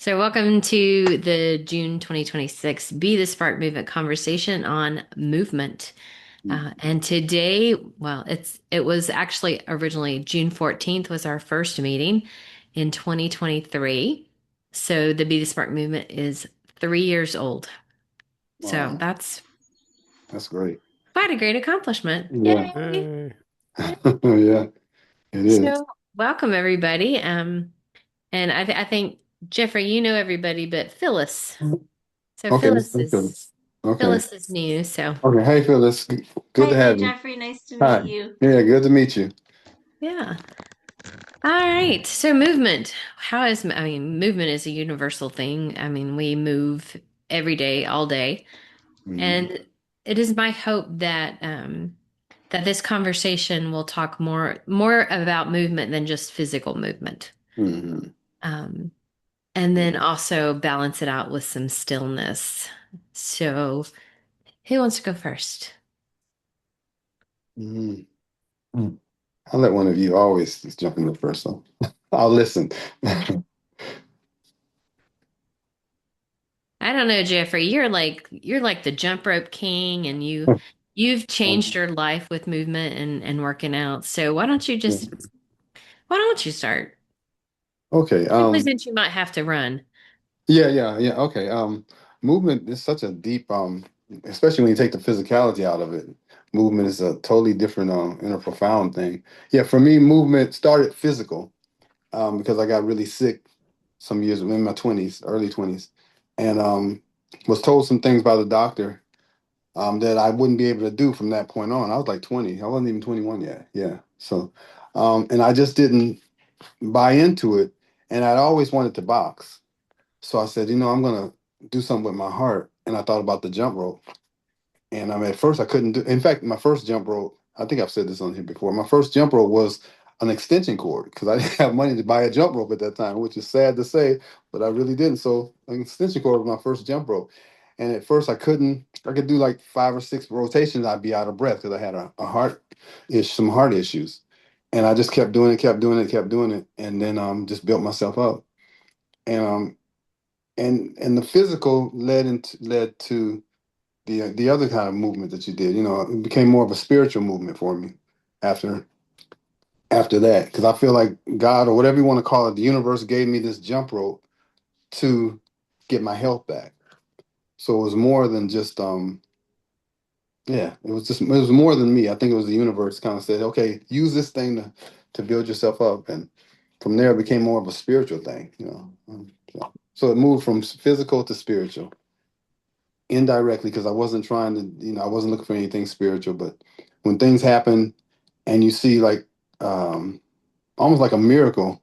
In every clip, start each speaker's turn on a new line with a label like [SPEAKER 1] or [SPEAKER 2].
[SPEAKER 1] So, welcome to the June 2026 Be the Spark Movement conversation on movement. And today, well, it was actually originally June 14th was our first meeting in 2023. So, the Be the Spark movement is 3 years old. So,
[SPEAKER 2] Wow,
[SPEAKER 1] that's
[SPEAKER 2] that's great.
[SPEAKER 1] quite a great accomplishment.
[SPEAKER 2] Yeah,
[SPEAKER 1] Yay!
[SPEAKER 2] yeah, it is.
[SPEAKER 1] So, welcome everybody. And I think Jeffrey, you know everybody, but Phyllis. So
[SPEAKER 2] Okay, let's think of this. Okay,
[SPEAKER 1] Phyllis is new, so
[SPEAKER 2] okay. Hey, Phyllis, good
[SPEAKER 3] Hi
[SPEAKER 2] to
[SPEAKER 3] there,
[SPEAKER 2] have you.
[SPEAKER 3] Jeffrey. Nice to meet
[SPEAKER 2] Hi.
[SPEAKER 3] you.
[SPEAKER 2] Yeah, good to meet you.
[SPEAKER 1] yeah. All right. So movement. I mean, movement is a universal thing. I mean, we move every day, all day.
[SPEAKER 2] Hmm.
[SPEAKER 1] And it is my hope that this conversation will talk more about movement than just physical movement.
[SPEAKER 2] Hmm.
[SPEAKER 1] Um, and then also balance it out with some stillness. So who wants to go first?
[SPEAKER 2] Hmm. I'll let one of you always just jump in the first one. I'll listen.
[SPEAKER 1] I don't know, Jeffrey. You're like the jump rope king, and you've changed your life with movement and working out. So why don't you start?
[SPEAKER 2] Okay.
[SPEAKER 1] Especially since you might have to run.
[SPEAKER 2] Yeah. Okay. Movement is such a deep, especially when you take the physicality out of it. Movement is a totally different, and a profound thing. Yeah, for me, movement started physical, because I got really sick some years in my 20s, early 20s, and was told some things by the doctor, that I wouldn't be able to do from that point on. I was like 20. I wasn't even 21 yet. Yeah. So, and I just didn't buy into it. And I'd always wanted to box. So I said, I'm going to do something with my heart. And I thought about the jump rope. And at first I couldn't do, in fact, my first jump rope, I think I've said this on here before. My first jump rope was an extension cord because I didn't have money to buy a jump rope at that time, which is sad to say, but I really didn't. So an extension cord was my first jump rope. And at first I could do like 5 or 6 rotations. I'd be out of breath because I had some heart issues. And I just kept doing it, kept doing it, kept doing it. And then just built myself up. And and the physical led to the other kind of movement that you did. It became more of a spiritual movement for me after after that, because I feel like God, or whatever you want to call it, the universe gave me this jump rope to get my health back. So it was more than just yeah, it was more than me. I think it was the universe kind of said, okay, use this thing to build yourself up, and from there it became more of a spiritual thing. So it moved from physical to spiritual indirectly, because I wasn't trying to, I wasn't looking for anything spiritual. But when things happen and you see like, um, almost like a miracle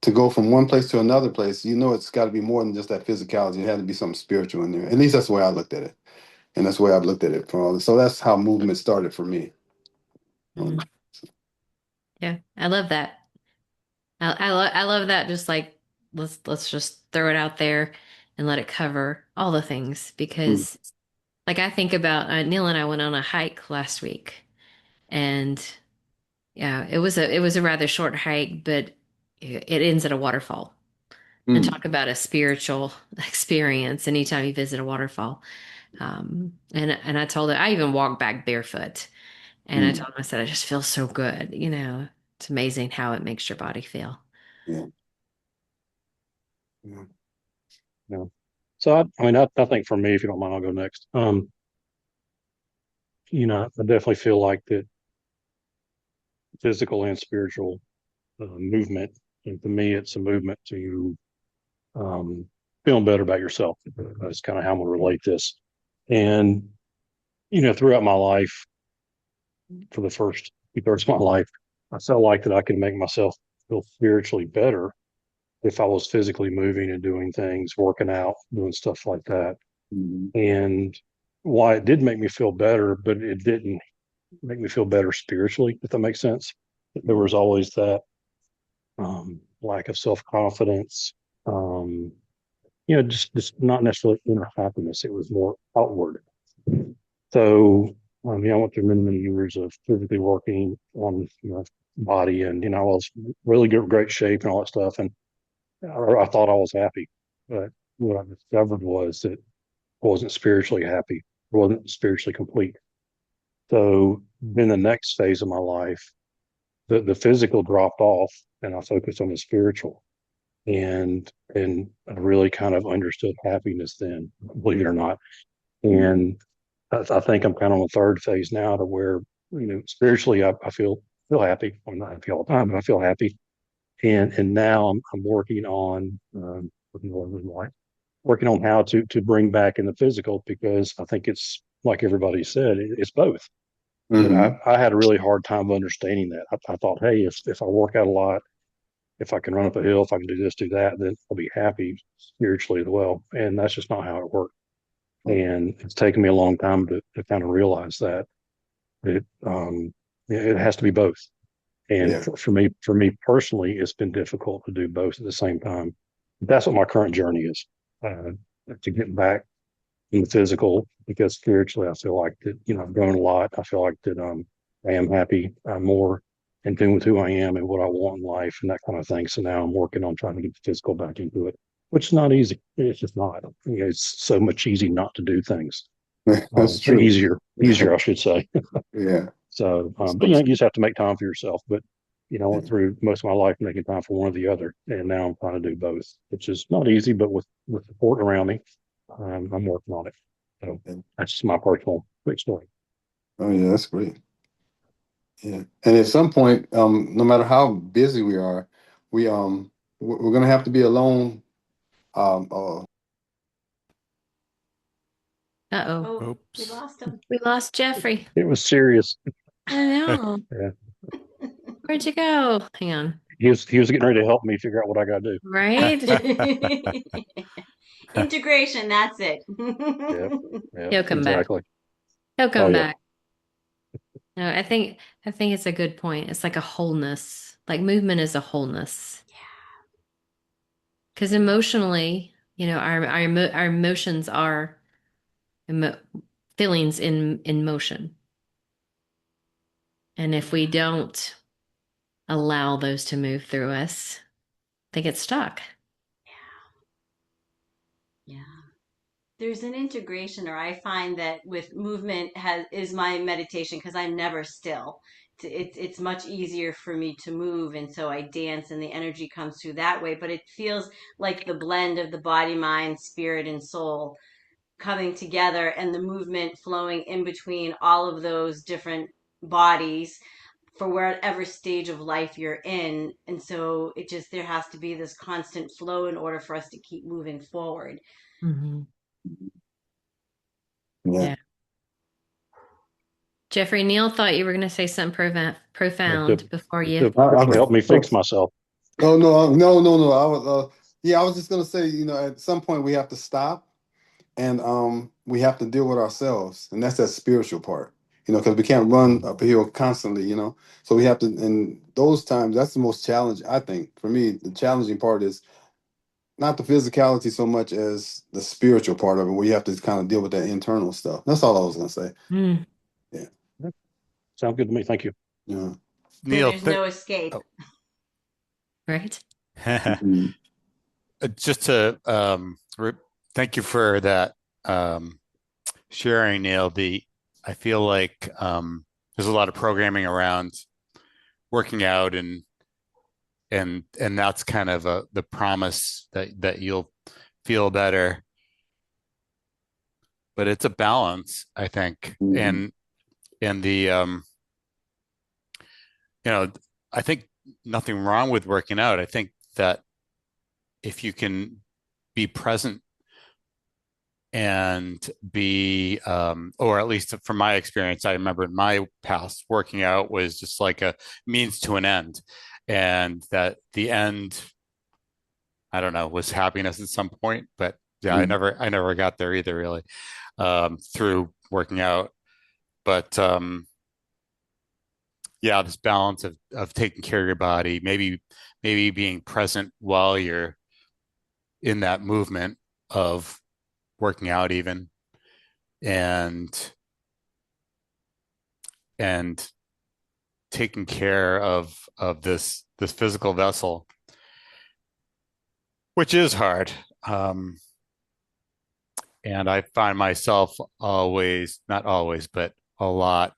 [SPEAKER 2] to go from one place to another place, it's got to be more than just that physicality. It had to be something spiritual in there. At least that's the way I looked at it. And that's the way I've looked at it from all this. So that's how movement started for me. Um,
[SPEAKER 1] Mm, yeah, I love that. I love that. Just like let's just throw it out there and let it cover all the things
[SPEAKER 2] mm,
[SPEAKER 1] because like I think about Neil and I went on a hike last week and yeah, it was a rather short hike, but it ends at a waterfall. And
[SPEAKER 2] mm,
[SPEAKER 1] talk about a spiritual experience anytime you visit a waterfall. And I told her I even walked back barefoot, and I
[SPEAKER 2] mm,
[SPEAKER 1] told him I said I just feel so good. It's amazing how it makes your body feel.
[SPEAKER 2] yeah, yeah.
[SPEAKER 4] Yeah. So I think for me, if you don't mind, I'll go next. I definitely feel like that physical and spiritual movement, and to me, it's a movement to um, feeling better about yourself. That's kind of how I'm gonna relate this. And throughout my life, for the first 2/3 of my life, I felt like that I could make myself feel spiritually better if I was physically moving and doing things, working out, doing stuff like that.
[SPEAKER 2] Mhm,
[SPEAKER 4] And why it did make me feel better, but it didn't make me feel better spiritually, if that makes sense. There was always that lack of self confidence. Um, just not necessarily inner happiness. It was more outward. So, I went through many, many years of physically working on body, and I was really good, great shape and all that stuff, and I thought I was happy. But what I discovered was that I wasn't spiritually happy, I wasn't spiritually complete. So then the next phase of my life, the physical dropped off and I focused on the spiritual. And I really kind of understood happiness then, believe it or not. And I think I'm kind of on the third phase now to where, spiritually I feel happy. I'm not happy all the time, but I feel happy. And now I'm working on working on how to bring back in the physical, because I think it's like everybody said, it's both. But
[SPEAKER 2] Hmm.
[SPEAKER 4] I had a really hard time understanding that. I thought, hey, if I work out a lot, if I can run up a hill, if I can do this, do that, then I'll be happy spiritually as well. And that's just not how it works. And it's taken me a long time to kind of realize that it has to be both. And
[SPEAKER 2] Yeah.
[SPEAKER 4] for me personally, it's been difficult to do both at the same time. That's what my current journey is, uh, to get back in the physical, because spiritually, I feel like that, I've grown a lot. I feel like that, I am happy. I'm more in tune with who I am and what I want in life and that kind of thing. So now I'm working on trying to get the physical back into it, which is not easy. It's just not. It's so much easy not to do things.
[SPEAKER 2] That's true.
[SPEAKER 4] Easier, I should say.
[SPEAKER 2] Yeah.
[SPEAKER 4] So, but
[SPEAKER 2] So
[SPEAKER 4] you just have to make time for yourself. But I went through most of my life making time for one or the other, and now I'm trying to do both, which is not easy. But with support around me, I'm working on it. So that's just my personal quick story.
[SPEAKER 2] oh yeah, that's great. Yeah. And at some point, no matter how busy we are, we're gonna have to be alone. Um, uh,
[SPEAKER 1] Uh-oh.
[SPEAKER 3] Oh, we
[SPEAKER 5] Oops.
[SPEAKER 3] lost him.
[SPEAKER 1] We lost Jeffrey.
[SPEAKER 4] It was serious.
[SPEAKER 1] I know.
[SPEAKER 4] Yeah,
[SPEAKER 1] Where'd you go? Hang on.
[SPEAKER 4] he was getting ready to help me figure out what I got to do.
[SPEAKER 1] Right?
[SPEAKER 3] Integration, that's it.
[SPEAKER 4] Yeah, yeah,
[SPEAKER 1] He'll come back.
[SPEAKER 4] exactly.
[SPEAKER 1] He'll
[SPEAKER 4] Oh
[SPEAKER 1] come
[SPEAKER 4] yeah,
[SPEAKER 1] back. No, I think it's a good point. It's like a wholeness. Like movement is a wholeness. Because emotionally, our emotions are emo feelings in motion. And if we don't allow those to move through us, they get stuck.
[SPEAKER 3] Yeah. There's an integration, or I find that with movement has is my meditation because I'm never still. It's much easier for me to move, and so I dance, and the energy comes through that way. But it feels like the blend of the body, mind, spirit, and soul coming together, and the movement flowing in between all of those different bodies for wherever stage of life you're in. And so it just, there has to be this constant flow in order for us to keep moving forward.
[SPEAKER 1] Hmm.
[SPEAKER 2] yeah.
[SPEAKER 1] Yeah. Jeffrey, Neil thought you were going to say something
[SPEAKER 4] to
[SPEAKER 1] profound before you.
[SPEAKER 4] to help me
[SPEAKER 2] Oh,
[SPEAKER 4] fix myself.
[SPEAKER 2] oh no, no, no, no. Yeah, I was just gonna say, at some point we have to stop and we have to deal with ourselves, and that's that spiritual part. Because we can't run uphill constantly. So we have to, and those times, that's the most challenge. I think for me, the challenging part is not the physicality so much as the spiritual part of it, where you have to kind of deal with that internal stuff. That's all I was gonna say.
[SPEAKER 1] Mm,
[SPEAKER 2] Yeah.
[SPEAKER 4] Yeah, sound good to me. Thank you.
[SPEAKER 2] Yeah.
[SPEAKER 3] Where
[SPEAKER 5] Neil,
[SPEAKER 3] there's no escape.
[SPEAKER 5] oh.
[SPEAKER 1] right?
[SPEAKER 2] Mhm.
[SPEAKER 5] Just to thank you for that sharing, Neil. I feel like there's a lot of programming around working out, and that's kind of the promise that you'll feel better. But it's a balance, I think,
[SPEAKER 2] Mhm.
[SPEAKER 5] and the you know, I think nothing wrong with working out. I think that if you can be present and be, or at least from my experience, I remember in my past, working out was just like a means to an end. And that the end, I don't know, was happiness at some point. But yeah,
[SPEAKER 2] Mhm.
[SPEAKER 5] I never got there either, really, through working out. But yeah, this balance of taking care of your body, maybe being present while you're in that movement of working out even, and and taking care of this physical vessel, which is hard. Um, and I find myself always, not always, but a lot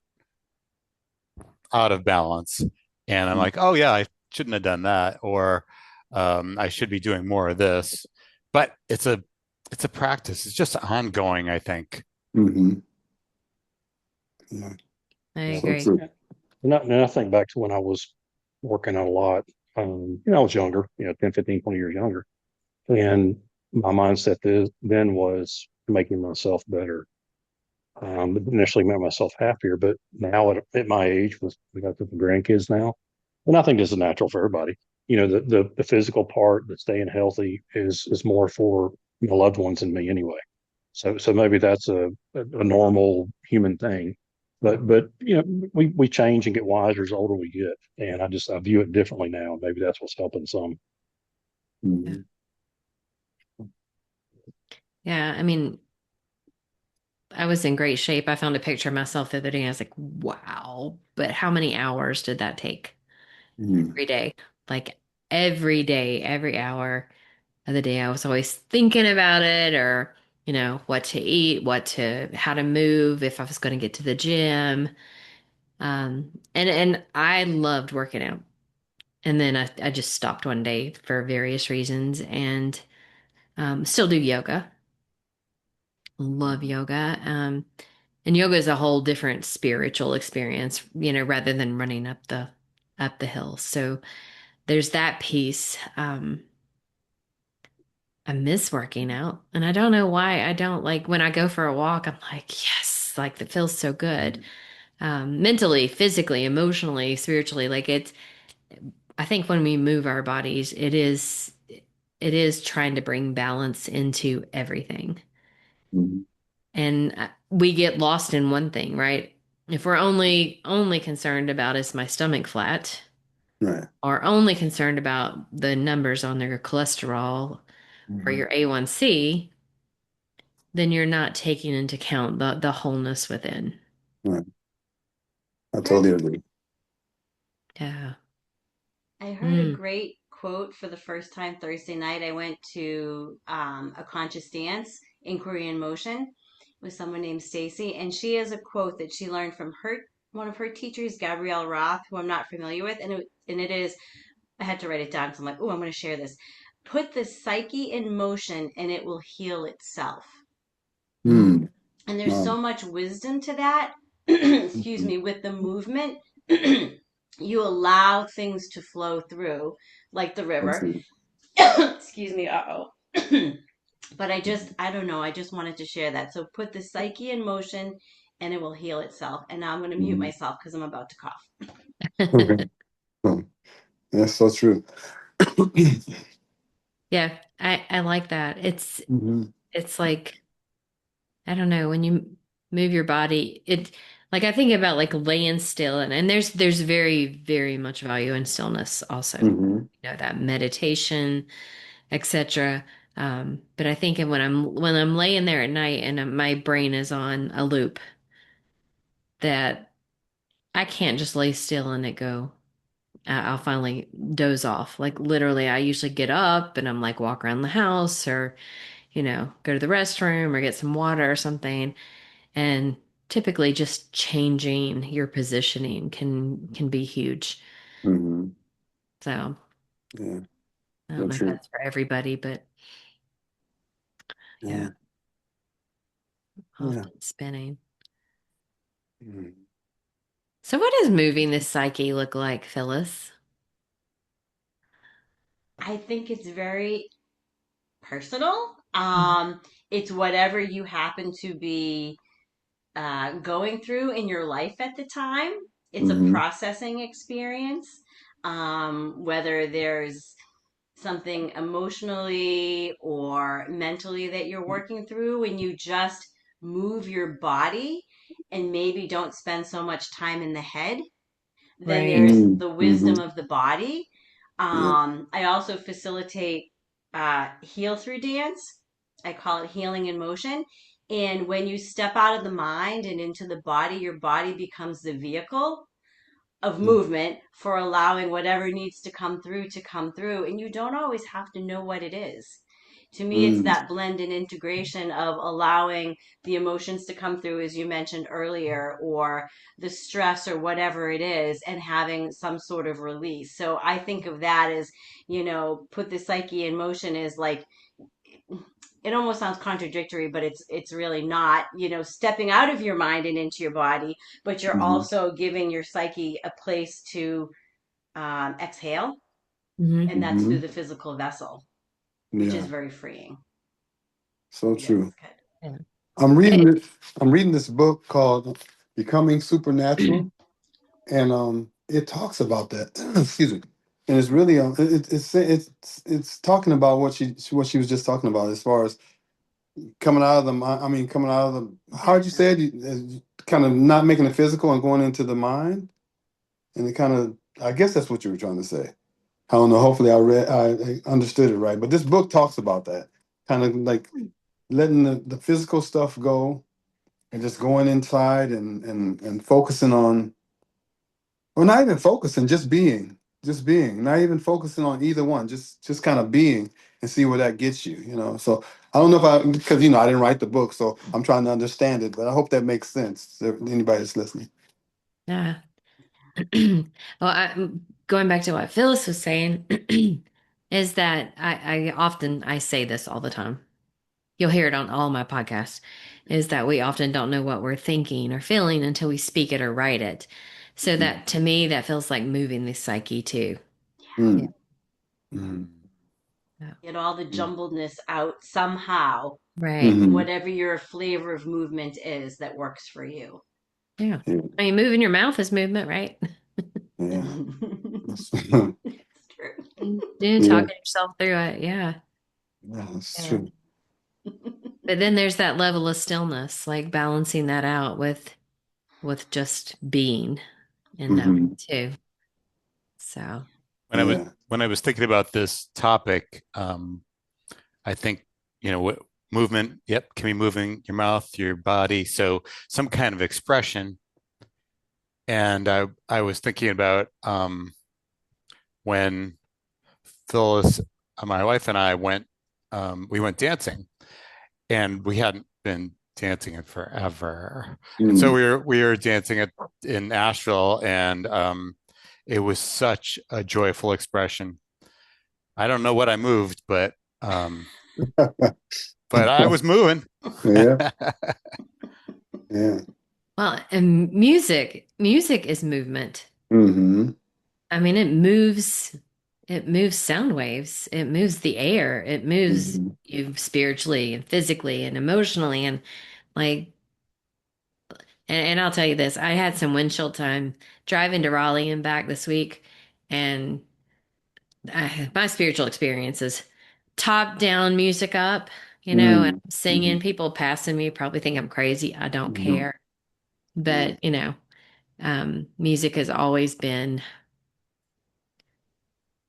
[SPEAKER 5] out of balance. And I'm like, oh yeah, I shouldn't have done that, or I should be doing more of this. But it's a practice. It's just ongoing, I think.
[SPEAKER 2] Mm-hmm. Yeah.
[SPEAKER 1] I
[SPEAKER 2] So
[SPEAKER 1] agree.
[SPEAKER 2] true.
[SPEAKER 4] Yeah. And I think back to when I was working out a lot. I was younger, 10, 15, 20 years younger. And my mindset then was making myself better. It initially made myself happier, but now at my age, we got the grandkids now, and I think this is natural for everybody. The physical part, the staying healthy is more for loved ones and me anyway. So maybe that's a normal human thing, but we change and get wiser as older we get, and I view it differently now. Maybe that's what's helping some.
[SPEAKER 1] Yeah.
[SPEAKER 2] Mm-hmm.
[SPEAKER 1] Yeah. I mean, I was in great shape. I found a picture of myself the other day. And I was like, wow, but how many hours did that take
[SPEAKER 2] Mm-hmm.
[SPEAKER 1] every day? Like every day, every hour of the day, I was always thinking about it or, what to eat, how to move, if I was going to get to the gym. And I loved working out. And then I just stopped one day for various reasons and still do yoga. Love yoga. And yoga is a whole different spiritual experience, rather than running up the hill. So there's that piece. I miss working out, and I don't know why. I don't like when I go for a walk. I'm like, yes, like that feels so good. Mentally, physically, emotionally, spiritually. Like it's. I think when we move our bodies, it is trying to bring balance into everything.
[SPEAKER 2] Mm-hmm.
[SPEAKER 1] And we get lost in one thing, right? If we're only concerned about is my stomach flat,
[SPEAKER 2] Right.
[SPEAKER 1] or only concerned about the numbers on your cholesterol or
[SPEAKER 2] Mm-hmm.
[SPEAKER 1] your A1C, then you're not taking into account the wholeness within.
[SPEAKER 2] Right. I totally
[SPEAKER 3] Heard
[SPEAKER 2] agree.
[SPEAKER 1] Yeah.
[SPEAKER 3] I heard a
[SPEAKER 1] Mm.
[SPEAKER 3] great quote for the first time Thursday night. I went to a conscious dance, Inquiry in Motion, with someone named Stacy, and she has a quote that she learned from her one of her teachers, Gabrielle Roth, who I'm not familiar with, and it is. I had to write it down because I'm like, oh, I'm going to share this. Put the psyche in motion, and it will heal itself.
[SPEAKER 1] Mm.
[SPEAKER 2] Mm.
[SPEAKER 3] And there's
[SPEAKER 2] Wow.
[SPEAKER 3] so much wisdom to that. Excuse
[SPEAKER 2] Mm-hmm.
[SPEAKER 3] me, with the movement. You allow things to flow through like the
[SPEAKER 2] That's
[SPEAKER 3] river.
[SPEAKER 2] it.
[SPEAKER 3] Excuse me, uh-oh. But I don't know, I just wanted to share that. So put the psyche in motion and it will heal itself. And now I'm going to mute
[SPEAKER 2] Mm-hmm.
[SPEAKER 3] myself because I'm about to cough.
[SPEAKER 2] Okay. Oh, that's so true.
[SPEAKER 1] Yeah, I like that.
[SPEAKER 2] Mm-hmm.
[SPEAKER 1] It's like I don't know, when you move your body, like I think about like laying still and there's very, very much value in stillness also.
[SPEAKER 2] Mm-hmm.
[SPEAKER 1] That meditation, etc. But I think of when I'm laying there at night and my brain is on a loop that I can't just lay still and it go. I'll finally doze off. Like literally, I usually get up and I'm like walk around the house or, go to the restroom or get some water or something. And typically just changing your positioning can be huge.
[SPEAKER 2] Mm-hmm.
[SPEAKER 1] So
[SPEAKER 2] Yeah.
[SPEAKER 1] I
[SPEAKER 2] So
[SPEAKER 1] don't know if
[SPEAKER 2] true.
[SPEAKER 1] that's for everybody, but yeah,
[SPEAKER 2] Yeah. Yeah.
[SPEAKER 1] often spinning.
[SPEAKER 2] Mm-hmm.
[SPEAKER 1] So what does moving the psyche look like, Phyllis?
[SPEAKER 3] I think it's very personal.
[SPEAKER 1] Mhm.
[SPEAKER 3] It's whatever you happen to be going through in your life at the time. It's a
[SPEAKER 2] Mm-hmm.
[SPEAKER 3] processing experience. Whether there's something emotionally or mentally that you're working through, and you just move your body and maybe don't spend so much time in the head, then
[SPEAKER 1] Right.
[SPEAKER 3] there's
[SPEAKER 2] Mm-hmm.
[SPEAKER 3] the
[SPEAKER 2] Mm-hmm.
[SPEAKER 3] wisdom of the body.
[SPEAKER 2] Yeah.
[SPEAKER 3] I also facilitate heal through dance. I call it healing in motion. And when you step out of the mind and into the body, your body becomes the vehicle of movement for allowing whatever needs to come through. And you don't always have to know what it is. To me, it's
[SPEAKER 2] Mm,
[SPEAKER 3] that blend and integration of allowing the emotions to come through, as you mentioned earlier, or the stress or whatever it is, and having some sort of release. So I think of that as, put the psyche in motion is like, it almost sounds contradictory, but it's really not, stepping out of your mind and into your body, but you're
[SPEAKER 2] hmm
[SPEAKER 3] also giving your psyche a place to exhale,
[SPEAKER 1] Hmm.
[SPEAKER 3] and that's through
[SPEAKER 2] hmm
[SPEAKER 3] the physical vessel, which is
[SPEAKER 2] Yeah,
[SPEAKER 3] very freeing.
[SPEAKER 2] so
[SPEAKER 3] Yes,
[SPEAKER 2] true.
[SPEAKER 3] good.
[SPEAKER 1] Yeah.
[SPEAKER 2] I'm reading
[SPEAKER 1] It,
[SPEAKER 2] this. I'm reading this book called Becoming Supernatural, and it talks about that. Excuse me. And it's really it's talking about what she was just talking about as far as coming out of the mind. I mean, coming out of the, how'd you say it? Kind of not making it physical and going into the mind, and it kind of, I guess that's what you were trying to say. I don't know. Hopefully, I understood it right. But this book talks about that, kind of like letting the physical stuff go and just going inside and focusing on, or not even focusing, just being, not even focusing on either one, just kind of being and see where that gets you. So I don't know if because I didn't write the book, so I'm trying to understand it, but I hope that makes sense to anybody that's listening.
[SPEAKER 1] yeah. Well, going back to what Phyllis was saying, is that I say this all the time. You'll hear it on all my podcasts, is that we often don't know what we're thinking or feeling until we speak it or write it. So that to me, that feels like moving the psyche too. Yeah.
[SPEAKER 2] Mm, mm,
[SPEAKER 1] Yeah.
[SPEAKER 3] Get all the jumbledness out somehow,
[SPEAKER 1] Right.
[SPEAKER 2] mm,
[SPEAKER 3] whatever your flavor of movement is that works for you.
[SPEAKER 1] Yeah.
[SPEAKER 2] yeah,
[SPEAKER 1] I mean, moving your mouth is movement, right?
[SPEAKER 2] yeah,
[SPEAKER 3] It's true.
[SPEAKER 1] Doing
[SPEAKER 2] yeah,
[SPEAKER 1] talking yourself through it. Yeah.
[SPEAKER 2] yeah, that's
[SPEAKER 1] Yeah.
[SPEAKER 2] true.
[SPEAKER 1] But then there's that level of stillness, like balancing that out with just being and knowing
[SPEAKER 2] Hmm.
[SPEAKER 1] too. So,
[SPEAKER 5] when I was
[SPEAKER 2] Yeah.
[SPEAKER 5] when I was thinking about this topic, I think what movement. Yep, can be moving your mouth, your body, so some kind of expression. And I was thinking about when Phyllis, my wife and I we went dancing, and we hadn't been dancing in forever. And so
[SPEAKER 2] Mm.
[SPEAKER 5] we were dancing in Asheville, and it was such a joyful expression. I don't know what I moved, um, but I was moving.
[SPEAKER 2] Yeah, yeah.
[SPEAKER 1] well, and music is movement.
[SPEAKER 2] Hmm.
[SPEAKER 1] I mean, it moves sound waves, it moves the air, it moves
[SPEAKER 2] Hmm.
[SPEAKER 1] you spiritually and physically and emotionally and like and I'll tell you this, I had some windshield time driving to Raleigh and back this week, and my spiritual experience is top down music up, and
[SPEAKER 2] Mm.
[SPEAKER 1] I'm
[SPEAKER 2] Hmm.
[SPEAKER 1] singing, people passing me probably think I'm crazy. I don't
[SPEAKER 2] Hmm.
[SPEAKER 1] care.
[SPEAKER 2] Yeah.
[SPEAKER 1] But, music has always been,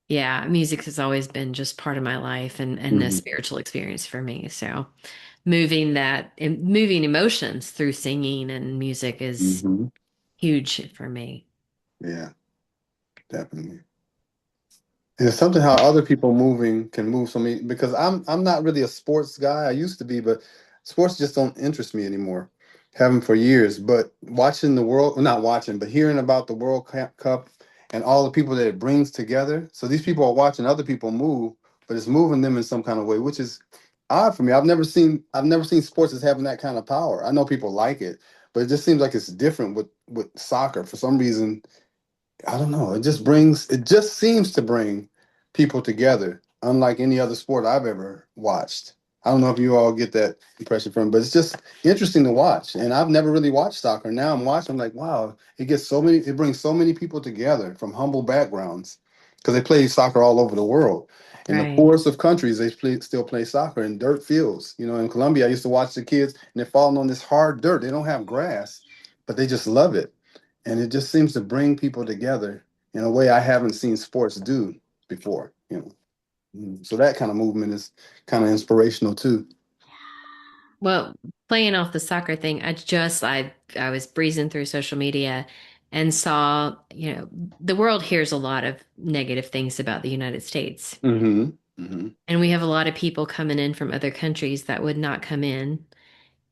[SPEAKER 1] yeah, music has always been just part of my life and a
[SPEAKER 2] Hmm.
[SPEAKER 1] spiritual experience for me. So moving emotions through singing and music is
[SPEAKER 2] Hmm.
[SPEAKER 1] huge for me.
[SPEAKER 2] Yeah, definitely. And it's something how other people moving can move so many, because I'm not really a sports guy. I used to be, but sports just don't interest me anymore. Haven't for years. But watching the world, well, not watching, but hearing about the Cup and all the people that it brings together. So these people are watching other people move, but it's moving them in some kind of way, which is odd for me. I've never seen sports as having that kind of power. I know people like it, but it just seems like it's different with soccer. For some reason, I don't know. It just seems to bring people together, unlike any other sport I've ever watched. I don't know if you all get that impression from, but it's just interesting to watch. And I've never really watched soccer. Now I'm watching, I'm like, wow, it brings so many people together from humble backgrounds because they play soccer all over the world. In the
[SPEAKER 1] Right.
[SPEAKER 2] poorest of countries, still play soccer in dirt fields. In Colombia, I used to watch the kids and they're falling on this hard dirt. They don't have grass, but they just love it, and it just seems to bring people together in a way I haven't seen sports do before. So that kind of movement is kind of inspirational too.
[SPEAKER 1] Well, playing off the soccer thing, I was breezing through social media and saw, the world hears a lot of negative things about the United States.
[SPEAKER 2] Hmm. Hmm.
[SPEAKER 1] And we have a lot of people coming in from other countries that would not come in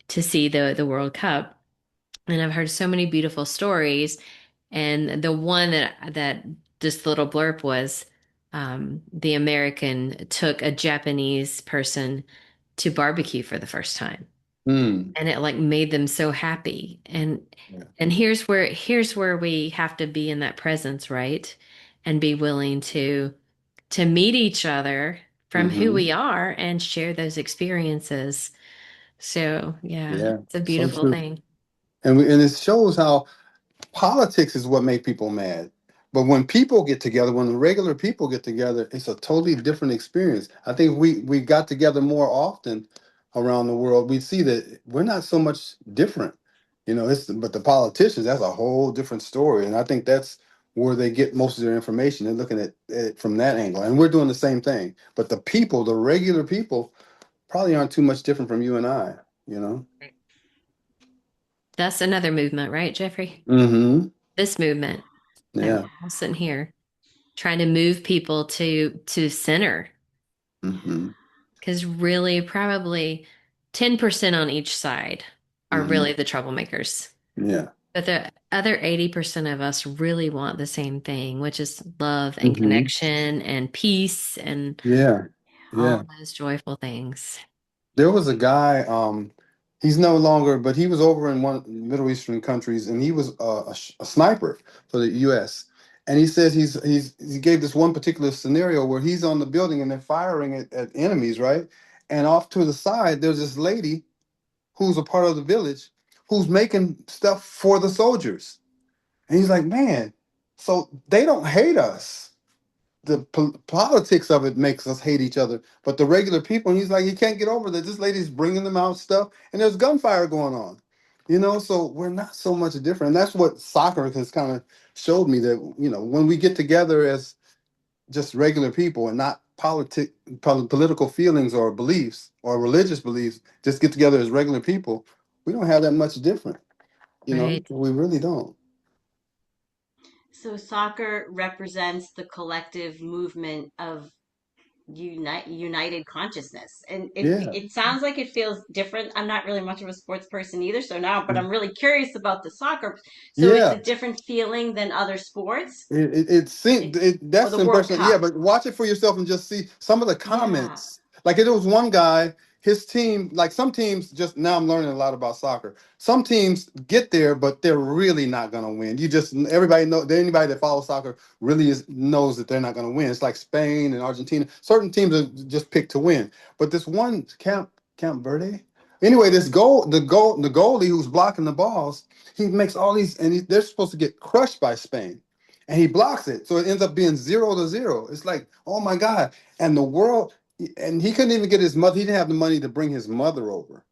[SPEAKER 1] to see the World Cup. And I've heard so many beautiful stories. And the one that just little blurb was the American took a Japanese person to barbecue for the first time.
[SPEAKER 2] Mm,
[SPEAKER 1] And it like made them so happy.
[SPEAKER 2] yeah.
[SPEAKER 1] And here's where we have to be in that presence, right? And be willing to meet each other from who
[SPEAKER 2] Hmm.
[SPEAKER 1] we are and share those experiences. So, yeah,
[SPEAKER 2] Yeah.
[SPEAKER 1] it's a
[SPEAKER 2] So
[SPEAKER 1] beautiful
[SPEAKER 2] true.
[SPEAKER 1] thing.
[SPEAKER 2] And it shows how politics is what make people mad. But when people get together, when the regular people get together, it's a totally different experience. I think we got together more often around the world. We see that we're not so much different. It's but the politicians, that's a whole different story. And I think that's where they get most of their information. They're looking at it from that angle. And we're doing the same thing. But the people, the regular people, probably aren't too much different from you and I, you know?
[SPEAKER 1] That's another movement, right, Jeffrey?
[SPEAKER 2] Mm-hmm.
[SPEAKER 1] This movement that we're
[SPEAKER 2] Yeah.
[SPEAKER 1] all sitting here trying to move people to center.
[SPEAKER 2] Mm-hmm.
[SPEAKER 1] Because really, probably 10% on each side are
[SPEAKER 2] Mm-hmm.
[SPEAKER 1] really the troublemakers.
[SPEAKER 2] Yeah.
[SPEAKER 1] But the other 80% of us really want the same thing, which is love and
[SPEAKER 2] Mm-hmm.
[SPEAKER 1] connection and peace and
[SPEAKER 2] Yeah.
[SPEAKER 1] all
[SPEAKER 2] Yeah.
[SPEAKER 1] those joyful things.
[SPEAKER 2] There was a guy, he's no longer, but he was over in one Middle Eastern countries, and he was a sniper for the U.S. And he says he gave this one particular scenario where he's on the building and they're firing at enemies, right? And off to the side, there's this lady who's a part of the village who's making stuff for the soldiers. And he's like, man, so they don't hate us. The politics of it makes us hate each other. But the regular people, and he's like, you can't get over that. This lady's bringing them out stuff, and there's gunfire going on. So we're not so much different. And that's what soccer has kind of showed me that, when we get together as just regular people and not political feelings or beliefs or religious beliefs, just get together as regular people, we don't have that much different.
[SPEAKER 1] Right.
[SPEAKER 2] We really don't.
[SPEAKER 3] So soccer represents the collective movement of united consciousness, and it
[SPEAKER 2] Yeah.
[SPEAKER 3] it sounds like it feels different. I'm not really much of a sports person either, so now, but I'm really curious about the soccer. So it's a
[SPEAKER 2] Yeah.
[SPEAKER 3] different feeling than other sports,
[SPEAKER 2] It seemed
[SPEAKER 3] like, or
[SPEAKER 2] that's
[SPEAKER 3] the
[SPEAKER 2] the
[SPEAKER 3] World
[SPEAKER 2] impression. Yeah,
[SPEAKER 3] Cup.
[SPEAKER 2] but watch it for yourself and just see some of the
[SPEAKER 3] Yeah.
[SPEAKER 2] comments. Like there was one guy, his team, like some teams just now I'm learning a lot about soccer. Some teams get there, but they're really not gonna win. Everybody know anybody that follows soccer really knows that they're not gonna win. It's like Spain and Argentina. Certain teams are just picked to win. But this one Camp Verde. Anyway, the goalie who's blocking the balls, he makes all these, and they're supposed to get crushed by Spain, and he blocks it, so it ends up being 0-0. It's like, oh my god! And the world, and he couldn't even get his mother. He didn't have the money to bring his mother over.